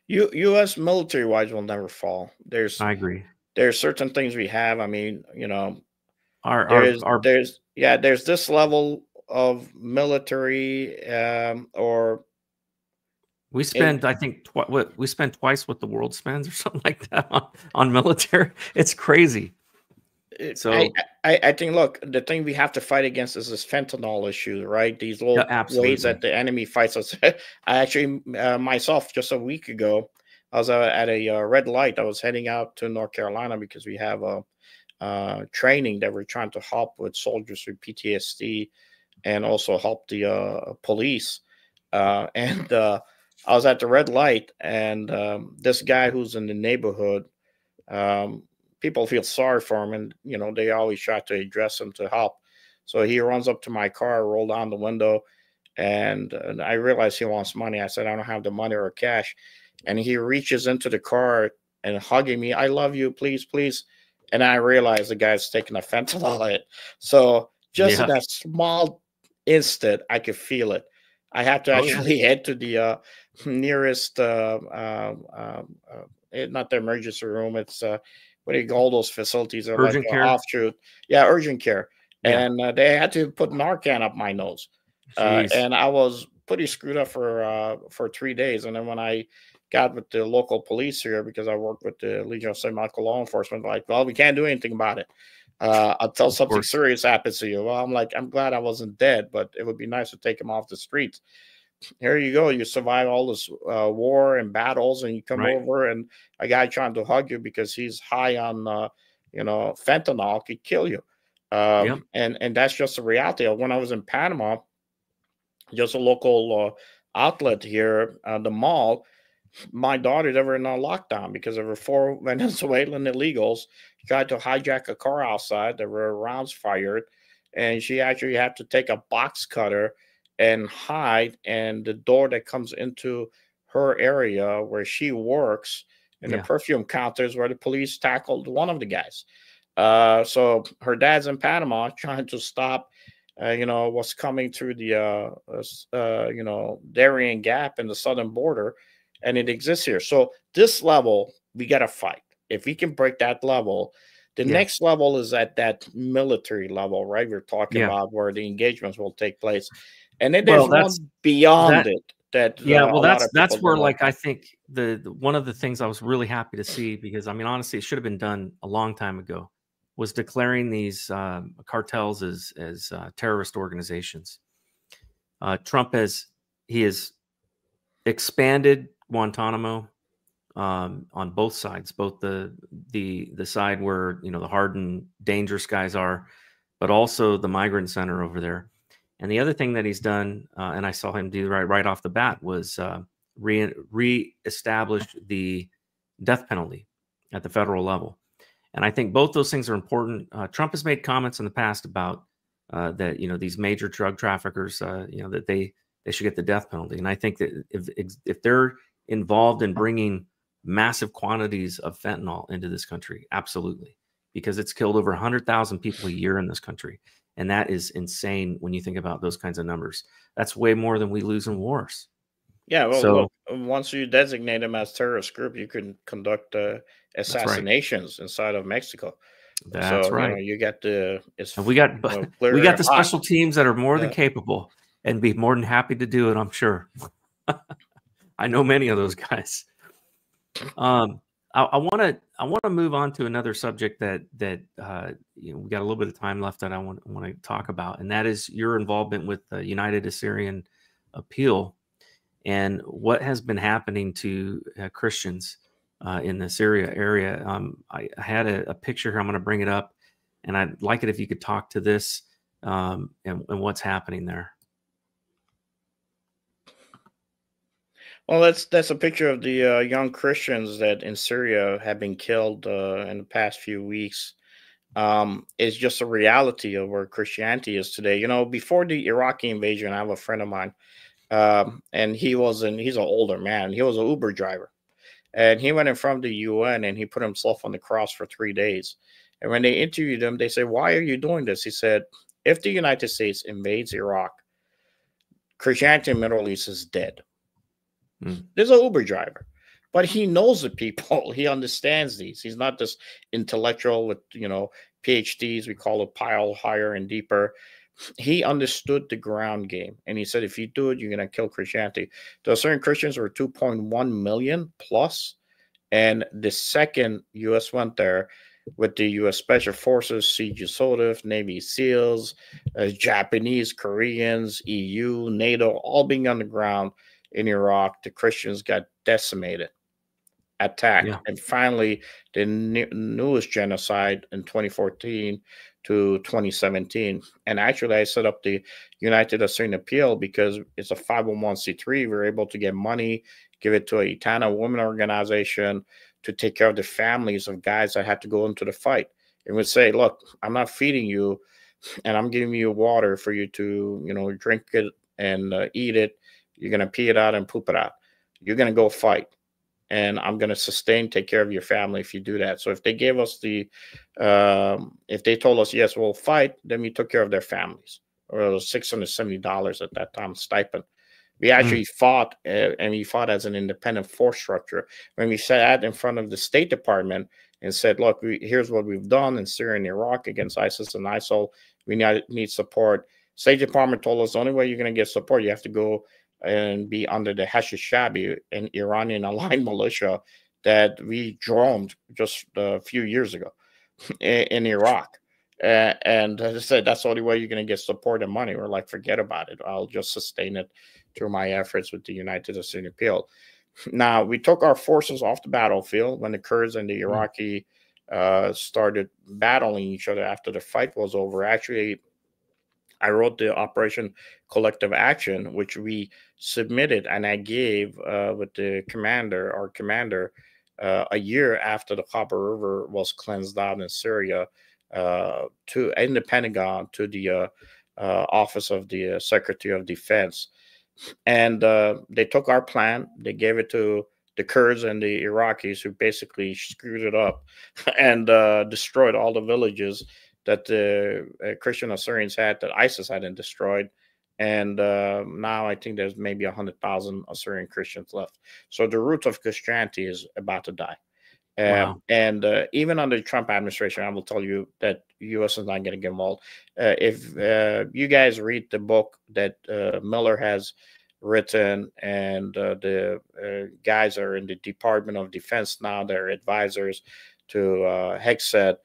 U.S. military-wise will never fall. I agree. There's certain things we have. I mean, you know, there's this level of military or we spend, I think, we spend twice what the world spends or something like that on military. It's crazy. So I think, look, the thing we have to fight against is this fentanyl issue, right? These little ways that the enemy fights us. I actually, myself, just a week ago, I was at a red light. I was heading out to North Carolina because we have a training that we're trying to help with soldiers with PTSD and also help the police. And I was at the red light, and this guy who's in the neighborhood, people feel sorry for him, and they always try to address him to help. So he runs up to my car, rolled down the window, and I realized he wants money. I said, I don't have the money or cash. And he reaches into the car and hugging me. I love you, please, please. And I realized the guy's taking a fentanyl hit. So just in that small instant, I could feel it. I have to actually head to the nearest, not the emergency room. It's what do you call those facilities? Are urgent like care. Offshoot. Yeah, urgent care. Yeah. And they had to put Narcan up my nose. And I was pretty screwed up for 3 days. And then when I got with the local police here, because I work with the Legion of St. Michael Law Enforcement, like, well, we can't do anything about it until something serious happens to you. Well, I'm like, I'm glad I wasn't dead, but it would be nice to take him off the streets. Here you go. You survive all this war and battles, and you come over, and a guy trying to hug you because he's high on, fentanyl could kill you. And that's just the reality. When I was in Panama, just a local outlet here, the mall, my daughter, they were in a lockdown because there were 4 Venezuelan illegals tried to hijack a car outside. There were rounds fired, and she actually had to take a box cutter and hide. And the door that comes into her area where she works in the perfume counters, where the police tackled one of the guys. So her dad's in Panama trying to stop what's coming through the Darien Gap and the southern border, and it exists here. So this level, we got to fight. If we can break that level, the next level is at that military level, right? We're talking about where the engagements will take place. And then there's one beyond it. That's where, like, I think the one of the things I was really happy to see, because I mean, honestly, it should have been done a long time ago, was declaring these cartels as terrorist organizations. Trump has expanded Guantanamo on both sides, both the side where the hardened, dangerous guys are, but also the migrant center over there. And the other thing that he's done, and I saw him do right off the bat, was re-establish the death penalty at the federal level. And I think both those things are important. Trump has made comments in the past about that these major drug traffickers, that they should get the death penalty. And I think that if they're involved in bringing massive quantities of fentanyl into this country, absolutely, because it's killed over 100,000 people a year in this country. And that is insane when you think about those kinds of numbers. That's way more than we lose in wars. Yeah, well, look, once you designate them as terrorist group, you can conduct assassinations inside of Mexico. That's right. You got we got the special teams that are more than capable and be more than happy to do it, I'm sure. I know many of those guys. I want to move on to another subject that we got a little bit of time left that I want to talk about, and that is your involvement with the United Assyrian Appeal and what has been happening to Christians in the Syria area. I had a picture here. I'm going to bring it up, and I'd like it if you could talk to this and what's happening there. Well, that's a picture of the young Christians that in Syria have been killed in the past few weeks. It's just a reality of where Christianity is today. Before the Iraqi invasion, I have a friend of mine, and he's an older man. He was an Uber driver, and he went in front of the UN and he put himself on the cross for 3 days. And when they interviewed him, they said, "Why are you doing this?" He said, "If the United States invades Iraq, Christianity in the Middle East is dead." There's an Uber driver, but he knows the people. He understands these. He's not this intellectual with PhDs. We call it pile higher and deeper. He understood the ground game, and he said, if you do it, you're going to kill Christianity. The certain Christians were 2.1 million plus, and the second U.S. went there with the U.S. Special Forces, CG Navy SEALs, Japanese, Koreans, EU, NATO, all being on the ground in Iraq, the Christians got decimated, attacked. Yeah. And finally, the newest genocide in 2014 to 2017. And actually, I set up the United Assyrian Appeal because it's a 501c3. We're able to get money, give it to a Itana women organization to take care of the families of guys that had to go into the fight. And would say, look, I'm not feeding you, and I'm giving you water for you to, you know, drink it and eat it. You're going to pee it out and poop it out. You're going to go fight. And I'm going to take care of your family if you do that. So if they gave us if they told us, yes, we'll fight, then we took care of their families. Or it was $670 at that time, stipend. We actually fought, and we fought as an independent force structure. When we sat in front of the State Department and said, look, here's what we've done in Syria and Iraq against ISIS and ISIL. We need support. State Department told us the only way you're going to get support, you have to go and be under the Hashishabi, an Iranian aligned militia that we droned just a few years ago in Iraq. And as I said, that's the only way you're going to get support and money. We're like, forget about it. I'll just sustain it through my efforts with the United Assyrian Appeal. Now, we took our forces off the battlefield when the Kurds and the Iraqi started battling each other after the fight was over. Actually, I wrote the Operation Collective Action, which we submitted, and I gave with the commander, our commander, a year after the Khabur River was cleansed out in Syria, in the Pentagon, to the Office of the Secretary of Defense. And they took our plan, they gave it to the Kurds and the Iraqis, who basically screwed it up and destroyed all the villages that the Christian Assyrians had, that ISIS hadn't destroyed. And now I think there's maybe 100,000 Assyrian Christians left. So the roots of Christianity is about to die. Wow. And even under the Trump administration, I will tell you that the U.S. is not going to get involved. If you guys read the book that Miller has written, and the guys are in the Department of Defense now, they're advisors to Hegseth,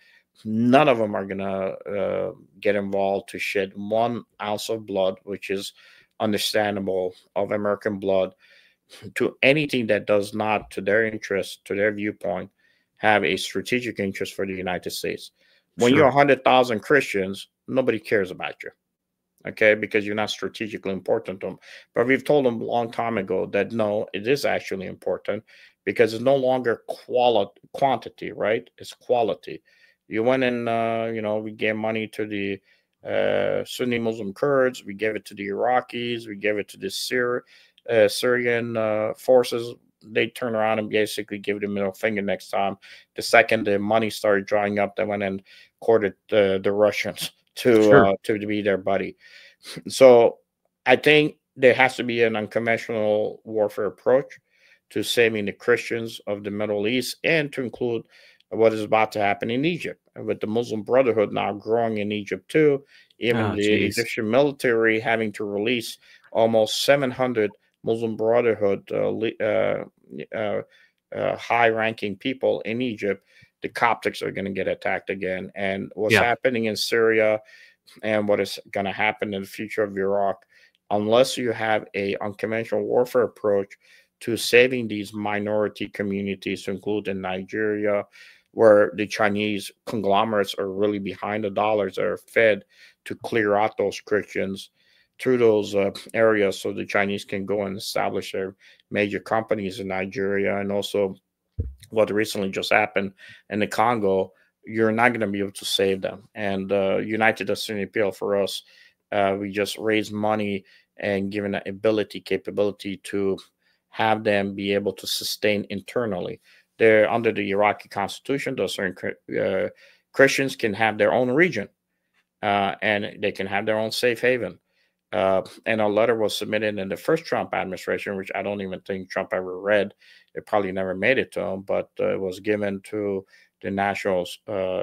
none of them are going to get involved to shed 1 ounce of blood, which is understandable, of American blood, to anything that does not, to their interest, to their viewpoint, have a strategic interest for the United States. When you're 100,000 Christians, nobody cares about you, okay, because you're not strategically important to them. But we've told them a long time ago that no, it is actually important, because it's no longer quantity, right? It's quality. You went in, we gave money to the Sunni Muslim Kurds. We gave it to the Iraqis. We gave it to the Syrian forces. They turn around and basically give the middle finger next time. The second the money started drying up, they went and courted the Russians to be their buddy. So I think there has to be an unconventional warfare approach to saving the Christians of the Middle East, and to include what is about to happen in Egypt, and with the Muslim Brotherhood now growing in Egypt too. Even the Egyptian military having to release almost 700 Muslim Brotherhood high-ranking people in Egypt. The Coptics are going to get attacked again, and what's happening in Syria, and what is going to happen in the future of Iraq, unless you have a unconventional warfare approach to saving these minority communities, to include in Nigeria, where the Chinese conglomerates are really behind the dollars that are fed to clear out those Christians through those areas, so the Chinese can go and establish their major companies in Nigeria. And also what recently just happened in the Congo, you're not going to be able to save them. And United Assyrian Appeal, for us, we just raise money and given the capability to have them be able to sustain internally. They're under the Iraqi constitution. Those certain Christians can have their own region, and they can have their own safe haven. And a letter was submitted in the first Trump administration, which I don't even think Trump ever read. It probably never made it to him, but it was given to the National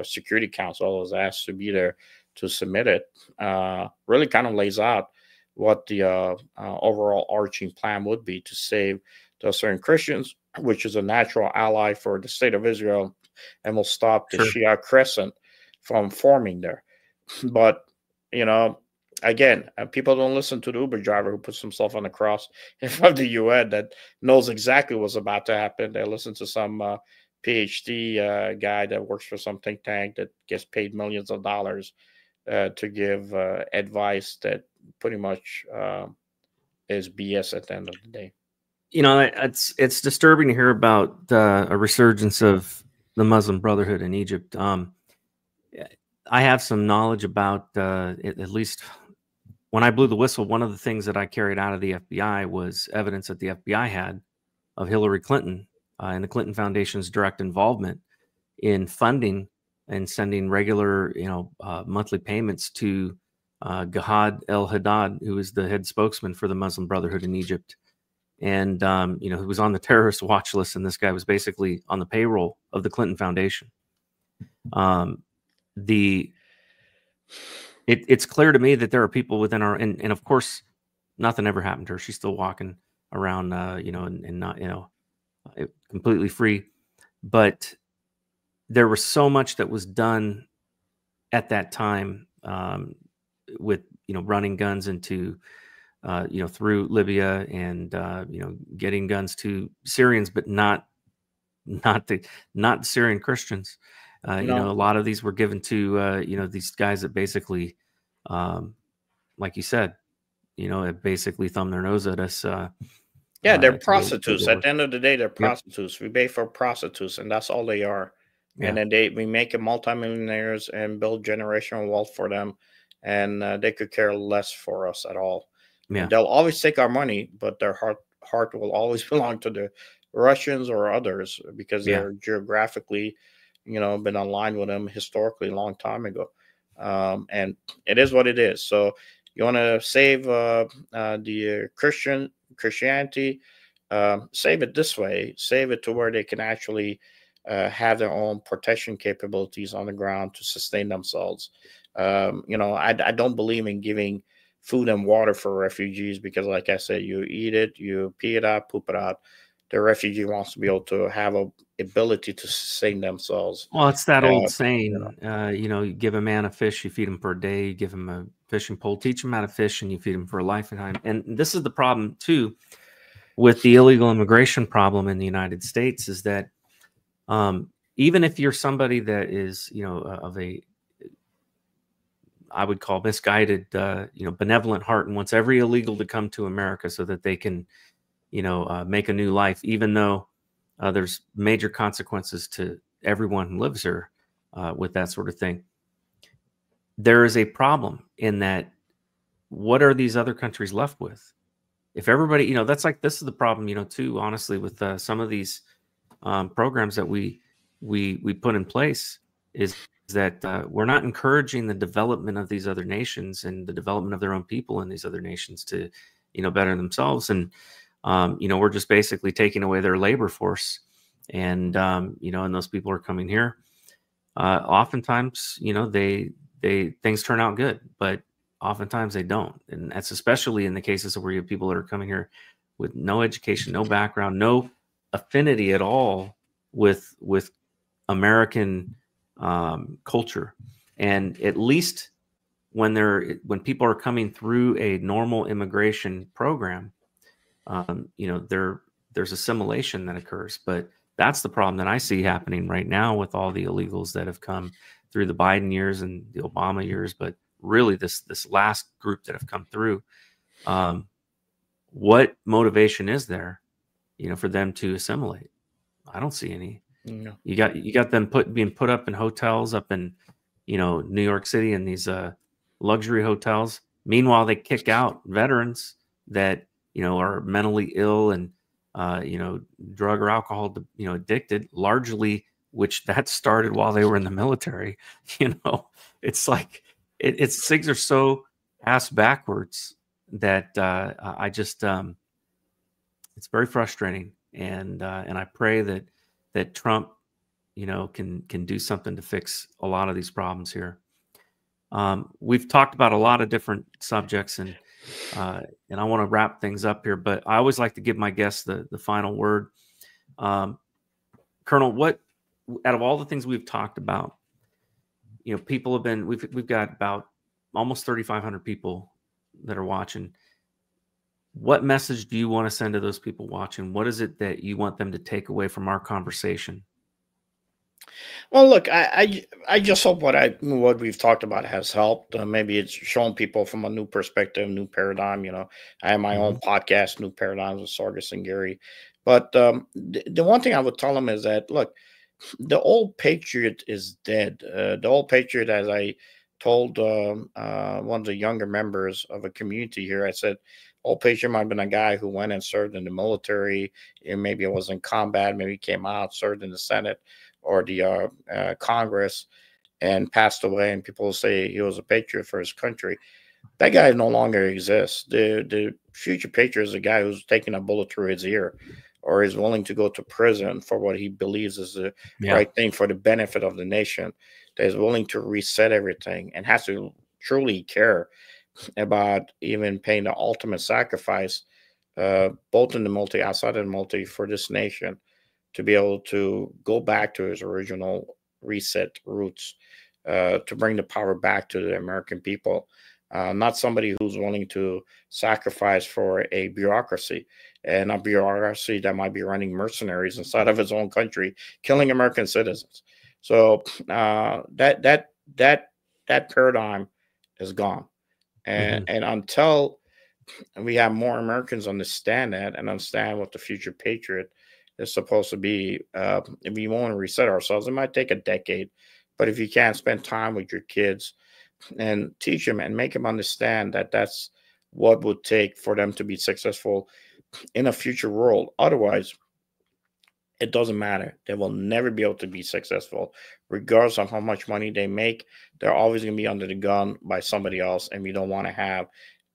Security Council. I was asked to be there to submit it, really kind of lays out what the overall arching plan would be to save the Syrian Christians, which is a natural ally for the state of Israel, and will stop the Shia crescent from forming there. But, you know, again, people don't listen to the Uber driver who puts himself on the cross in front of the UN that knows exactly what's about to happen. They listen to some PhD guy that works for some think tank that gets paid millions of dollars to give advice that pretty much is BS at the end of the day. You know, it's disturbing to hear about a resurgence of the Muslim Brotherhood in Egypt. I have some knowledge about it, at least when I blew the whistle. One of the things that I carried out of the FBI was evidence that the FBI had of Hillary Clinton and the Clinton Foundation's direct involvement in funding and sending regular, monthly payments to Gahad el-Haddad, who is the head spokesman for the Muslim Brotherhood in Egypt. And, who was on the terrorist watch list. And this guy was basically on the payroll of the Clinton Foundation. It's clear to me that there are people within our, and of course, nothing ever happened to her. She's still walking around, and not, completely free. But there was so much that was done at that time with, running guns into, through Libya and, getting guns to Syrians, but not Syrian Christians. A lot of these were given to, these guys that basically, like you said, it basically thumb their nose at us. They're prostitutes. At the end of the day, they're prostitutes. We pay for prostitutes, and that's all they are. Yeah. And then we make them multimillionaires and build generational wealth for them, and they could care less for us at all. Yeah. They'll always take our money, but their heart will always belong to the Russians or others because they're geographically, been aligned with them historically a long time ago. And it is what it is. So you want to save the Christianity, save it this way, save it to where they can actually have their own protection capabilities on the ground to sustain themselves. I don't believe in giving food and water for refugees because, like I said, you eat it, you pee it out, poop it out. The refugee wants to be able to have a ability to sustain themselves. Well, it's that old saying, you give a man a fish, you feed him for a day, you give him a fishing pole, teach him how to fish, and you feed him for a lifetime. And this is the problem, too, with the illegal immigration problem in the United States is that even if you're somebody that is, of a, I would call misguided, benevolent heart and wants every illegal to come to America so that they can, make a new life, even though there's major consequences to everyone who lives here with that sort of thing. There is a problem in that. What are these other countries left with? If everybody, that's like, this is the problem, too, honestly, with some of these programs that we put in place is that we're not encouraging the development of these other nations and the development of their own people in these other nations to, better themselves. And, we're just basically taking away their labor force. And, and those people are coming here. Oftentimes, things turn out good, but oftentimes they don't. And that's especially in the cases where you have people that are coming here with no education, no background, no affinity at all with American culture. And at least when people are coming through a normal immigration program, there's assimilation that occurs. But that's the problem that I see happening right now with all the illegals that have come through the Biden years and the Obama years. But really, this last group that have come through, what motivation is there, for them to assimilate? I don't see any. No. You got them being put up in hotels up in, New York City in these luxury hotels. Meanwhile, they kick out veterans that, are mentally ill and, drug or alcohol, addicted, largely, which that started while they were in the military. It's like it's things are so ass backwards that I just it's very frustrating. And I pray that Trump, can do something to fix a lot of these problems here. We've talked about a lot of different subjects, and I want to wrap things up here, but I always like to give my guests the final word. Colonel, what out of all the things we've talked about, people have been, we've got about almost 3,500 people that are watching. What message do you want to send to those people watching? What is it that you want them to take away from our conversation? Well, look, I just hope what we've talked about has helped. Maybe it's shown people from a new perspective, new paradigm. I have my own podcast, New Paradigms with Sargis Sangari. But the one thing I would tell them is that, look, the old patriot is dead. The old patriot, as I told one of the younger members of a community here, I said, old patriot might have been a guy who went and served in the military, and maybe it was in combat, maybe came out, served in the Senate or the Congress, and passed away, and people say he was a patriot for his country. That guy no longer exists. The future patriot is a guy who's taking a bullet through his ear, or is willing to go to prison for what he believes is the right thing for the benefit of the nation, that is willing to reset everything and has to truly care about even paying the ultimate sacrifice, both in the multi, outside of the multi, for this nation, to be able to go back to his original reset roots, to bring the power back to the American people. Not somebody who's willing to sacrifice for a bureaucracy, and a bureaucracy that might be running mercenaries inside of its own country, killing American citizens. So that paradigm is gone, and until we have more Americans understand that and understand what the future patriot is supposed to be, if we want to reset ourselves, it might take a decade, but if you can't spend time with your kids and teach them and make them understand that that's what would take for them to be successful in a future world. Otherwise, it doesn't matter. They will never be able to be successful, regardless of how much money they make. They're always going to be under the gun by somebody else, and we don't want to have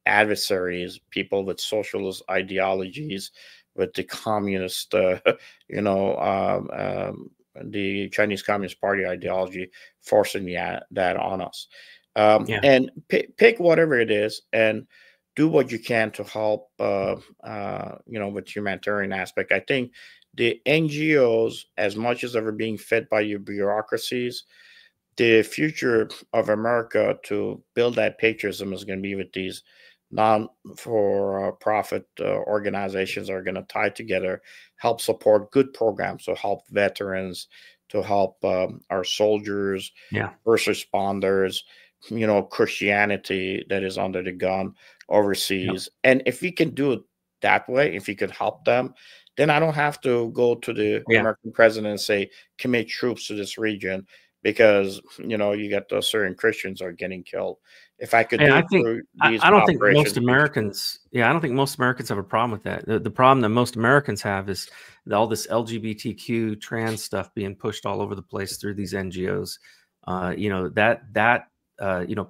adversaries, people with socialist ideologies, with the communist, the Chinese Communist Party ideology, forcing that on us. And pick whatever it is and do what you can to help, with humanitarian aspect. I think the NGOs, as much as ever being fed by your bureaucracies, the future of America to build that patriotism is going to be with these non-for-profit organizations that are going to tie together, help support good programs, to help veterans, to help our soldiers, first responders, Christianity that is under the gun overseas. And if we can do it that way, if we can help them, then I don't have to go to the American president and say, commit troops to this region, because, you got those certain Christians are getting killed. If I could I don't think most Americans have a problem with that. The problem that most Americans have is all this LGBTQ trans stuff being pushed all over the place through these NGOs.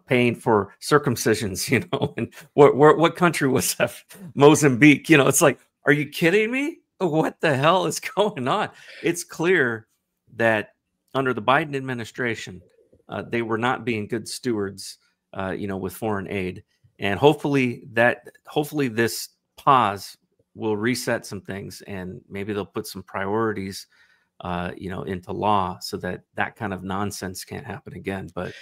Paying for circumcisions, and what country was that? Mozambique. It's like, are you kidding me? What the hell is going on? It's clear that under the Biden administration, they were not being good stewards, with foreign aid. And hopefully this pause will reset some things, and maybe they'll put some priorities, into law, so that kind of nonsense can't happen again. But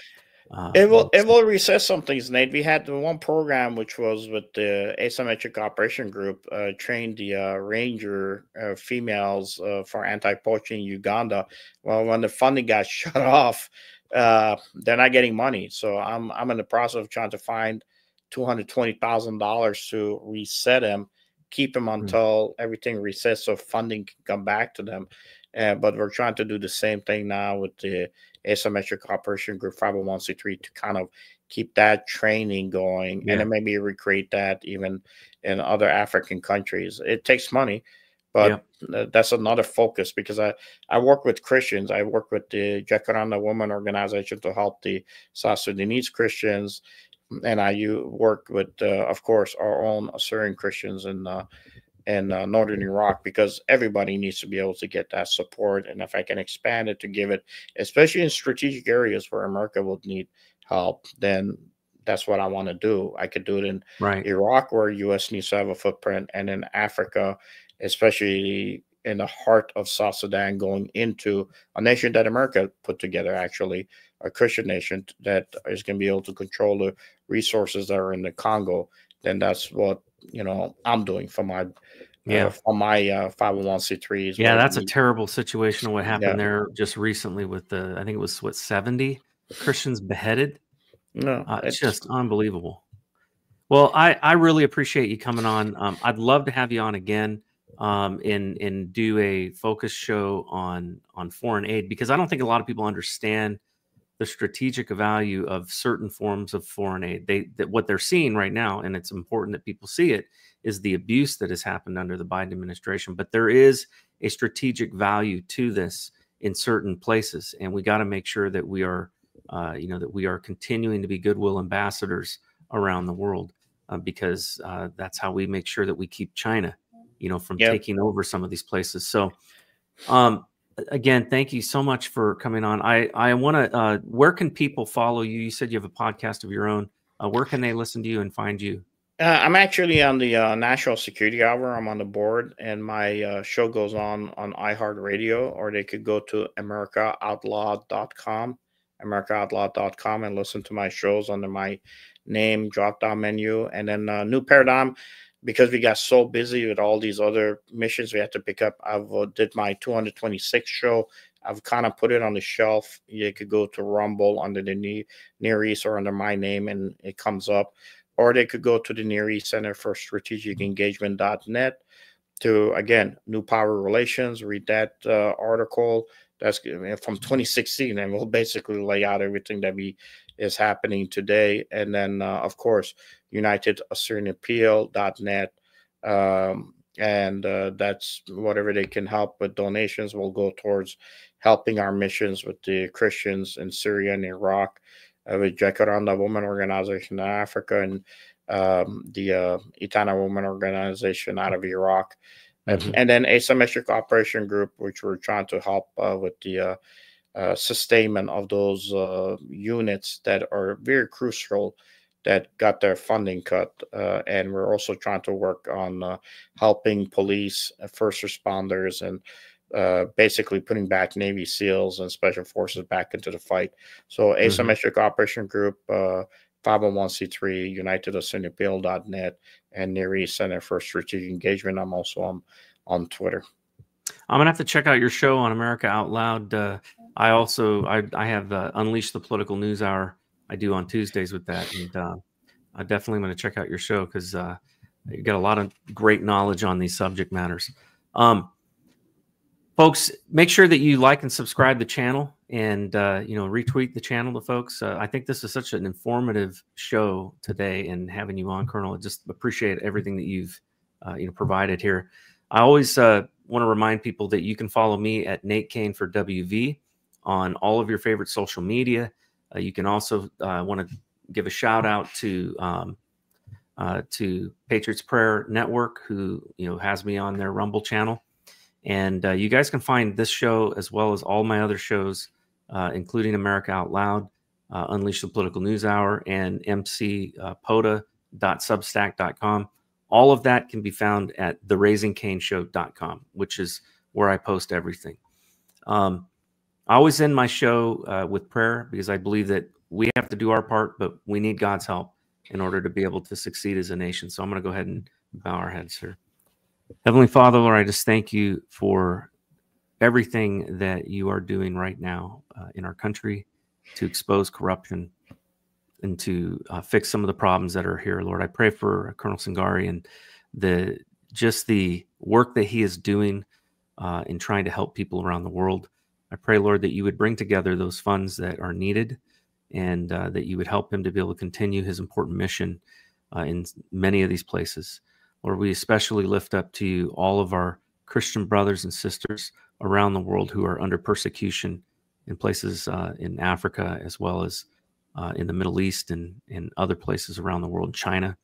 it will reset some things, Nate. We had the one program which was with the Asymmetric Operation Group, trained the Ranger females for anti-poaching in Uganda. Well, when the funding got shut off, they're not getting money. So I'm in the process of trying to find $220,000 to reset them, keep them until everything resets, so funding can come back to them. But we're trying to do the same thing now with the Asymmetric Operation Group 501c3 to kind of keep that training going, and then maybe recreate that even in other African countries. It takes money, but that's another focus, because I work with Christians. I work with the Jacaranda Women Organization to help the South Sudanese Christians, and I work with, of course, our own Assyrian Christians in Northern Iraq, because everybody needs to be able to get that support. And if I can expand it to give it, especially in strategic areas where America will need help, then that's what I want to do. I could do it in Right. Iraq, where U.S. needs to have a footprint, and in Africa, especially in the heart of South Sudan, going into a nation that America put together, actually, a Christian nation that is going to be able to control the resources that are in the Congo. Then that's what, I'm doing for my Yeah. 501c3s. Yeah, that's a terrible situation. What happened Yeah. there just recently with I think it was 70 Christians beheaded. No, It's just unbelievable. Well, I really appreciate you coming on. I'd love to have you on again, and do a focus show on foreign aid, because I don't think a lot of people understand the strategic value of certain forms of foreign aid. That what they're seeing right now, and it's important that people see it, is the abuse that has happened under the Biden administration. But there is a strategic value to this in certain places, and we got to make sure that we are, that we are continuing to be goodwill ambassadors around the world, because that's how we make sure that we keep China, from taking over some of these places. So, again, thank you so much for coming on. I want to, where can people follow you? You said you have a podcast of your own. Where can they listen to you and find you? I'm actually on the National Security Hour. I'm on the board, and my show goes on iHeartRadio, or they could go to AmericaOutlaw.com, AmericaOutlaw.com, and listen to my shows under my name drop-down menu. And then New Paradigm, because we got so busy with all these other missions we had to pick up. I've did my 226 show. I've kind of put it on the shelf. You could go to Rumble under the Near East or under my name, and it comes up. Or they could go to the Near East Center for Strategic Engagement.net to, again, New Power Relations. Read that article. That's from 2016, and we'll basically lay out everything that is happening today. And then, of course, UnitedAssyrianAppeal.net. And that's whatever they can help with. Donations will go towards helping our missions with the Christians in Syria and Iraq, with Jacaranda Women Organization in Africa, and the Itana Women Organization out of Iraq. And then Asymmetric Operation Group, which we're trying to help with the sustainment of those units that are very crucial, that got their funding cut. And we're also trying to work on helping police, first responders, and basically putting back Navy SEALs and Special Forces back into the fight. So Asymmetric Operation Group, 501c3, UnitedAssyrianAppeal.net, and Near East Center for Strategic Engagement. I'm also on Twitter. I'm gonna have to check out your show on America Out Loud. I have Unleash the Political News Hour I do on Tuesdays with that, and I definitely want to check out your show, because you got a lot of great knowledge on these subject matters. Folks, make sure that you like and subscribe the channel, and retweet the channel to folks. I think this is such an informative show today, and having you on, Colonel, I just appreciate everything that you've provided here. I always want to remind people that you can follow me at Nate Cain for WV on all of your favorite social media. You can also want to give a shout out to Patriots Prayer Network, who has me on their Rumble channel. And you guys can find this show as well as all my other shows, including America Out Loud, Unleash the Political News Hour, and mcpoda.substack.com. All of that can be found at theraisingcainshow.com, which is where I post everything. I always end my show with prayer, because I believe that we have to do our part, but we need God's help in order to be able to succeed as a nation. So I'm going to go ahead and bow our heads here. Heavenly Father, Lord, I just thank you for everything that you are doing right now in our country to expose corruption and to fix some of the problems that are here, Lord. I pray for Colonel Sangari and the work that he is doing in trying to help people around the world. I pray, Lord, that you would bring together those funds that are needed, and that you would help him to be able to continue his important mission in many of these places. Lord, we especially lift up to you all of our Christian brothers and sisters around the world who are under persecution in places in Africa, as well as in the Middle East and in other places around the world, China.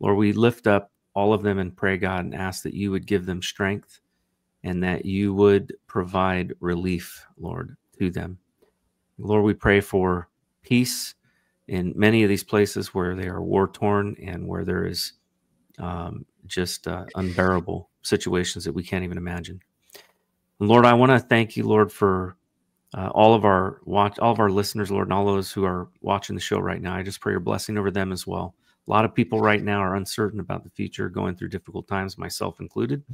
Lord, we lift up all of them and pray, God, and ask that you would give them strength and that you would provide relief, Lord, to them. Lord, we pray for peace in many of these places where they are war-torn and where there is just unbearable situations that we can't even imagine. And Lord, I want to thank you, Lord, for all of our listeners, Lord, and all those who are watching the show right now. I just pray your blessing over them as well. A lot of people right now are uncertain about the future, going through difficult times, myself included.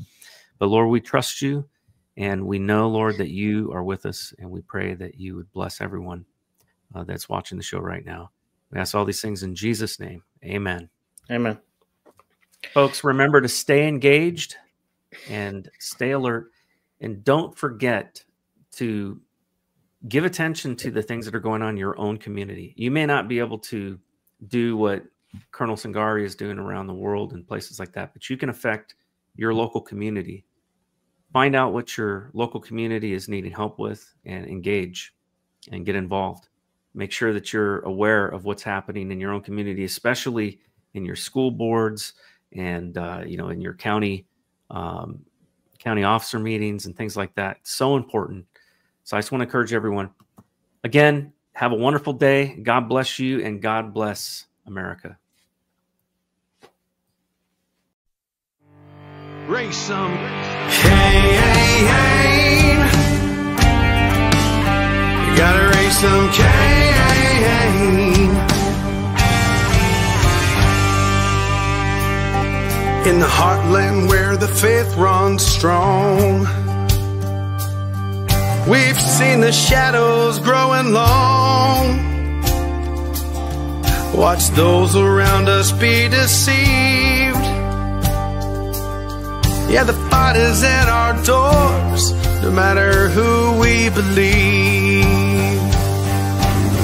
But Lord, we trust you, and we know, Lord, that you are with us, and we pray that you would bless everyone that's watching the show right now. We ask all these things in Jesus' name. Amen. Amen. Folks, remember to stay engaged and stay alert, and don't forget to give attention to the things that are going on in your own community. You may not be able to do what Colonel Sangari is doing around the world and places like that, but you can affect your local community. Find out what your local community is needing help with and engage and get involved. Make sure that you're aware of what's happening in your own community, especially in your school boards and in your county officer meetings and things like that. It's so important. So I just want to encourage everyone. Again, have a wonderful day. God bless you, and God bless America. Raise some Cain. You gotta raise some Cain. In the heartland where the faith runs strong, we've seen the shadows growing long. Watch those around us be deceived. Yeah, the fight is at our doors, no matter who we believe.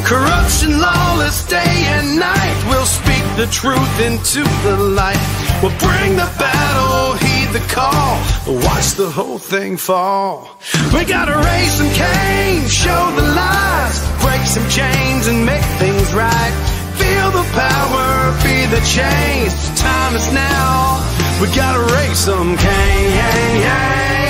Corruption, lawless day and night, we'll speak the truth into the light. We'll bring the battle, heed the call, watch the whole thing fall. We gotta raise some Cain, show the lies, break some chains and make things right. Feel the power, be the change, the time is now. We gotta raise some Cain.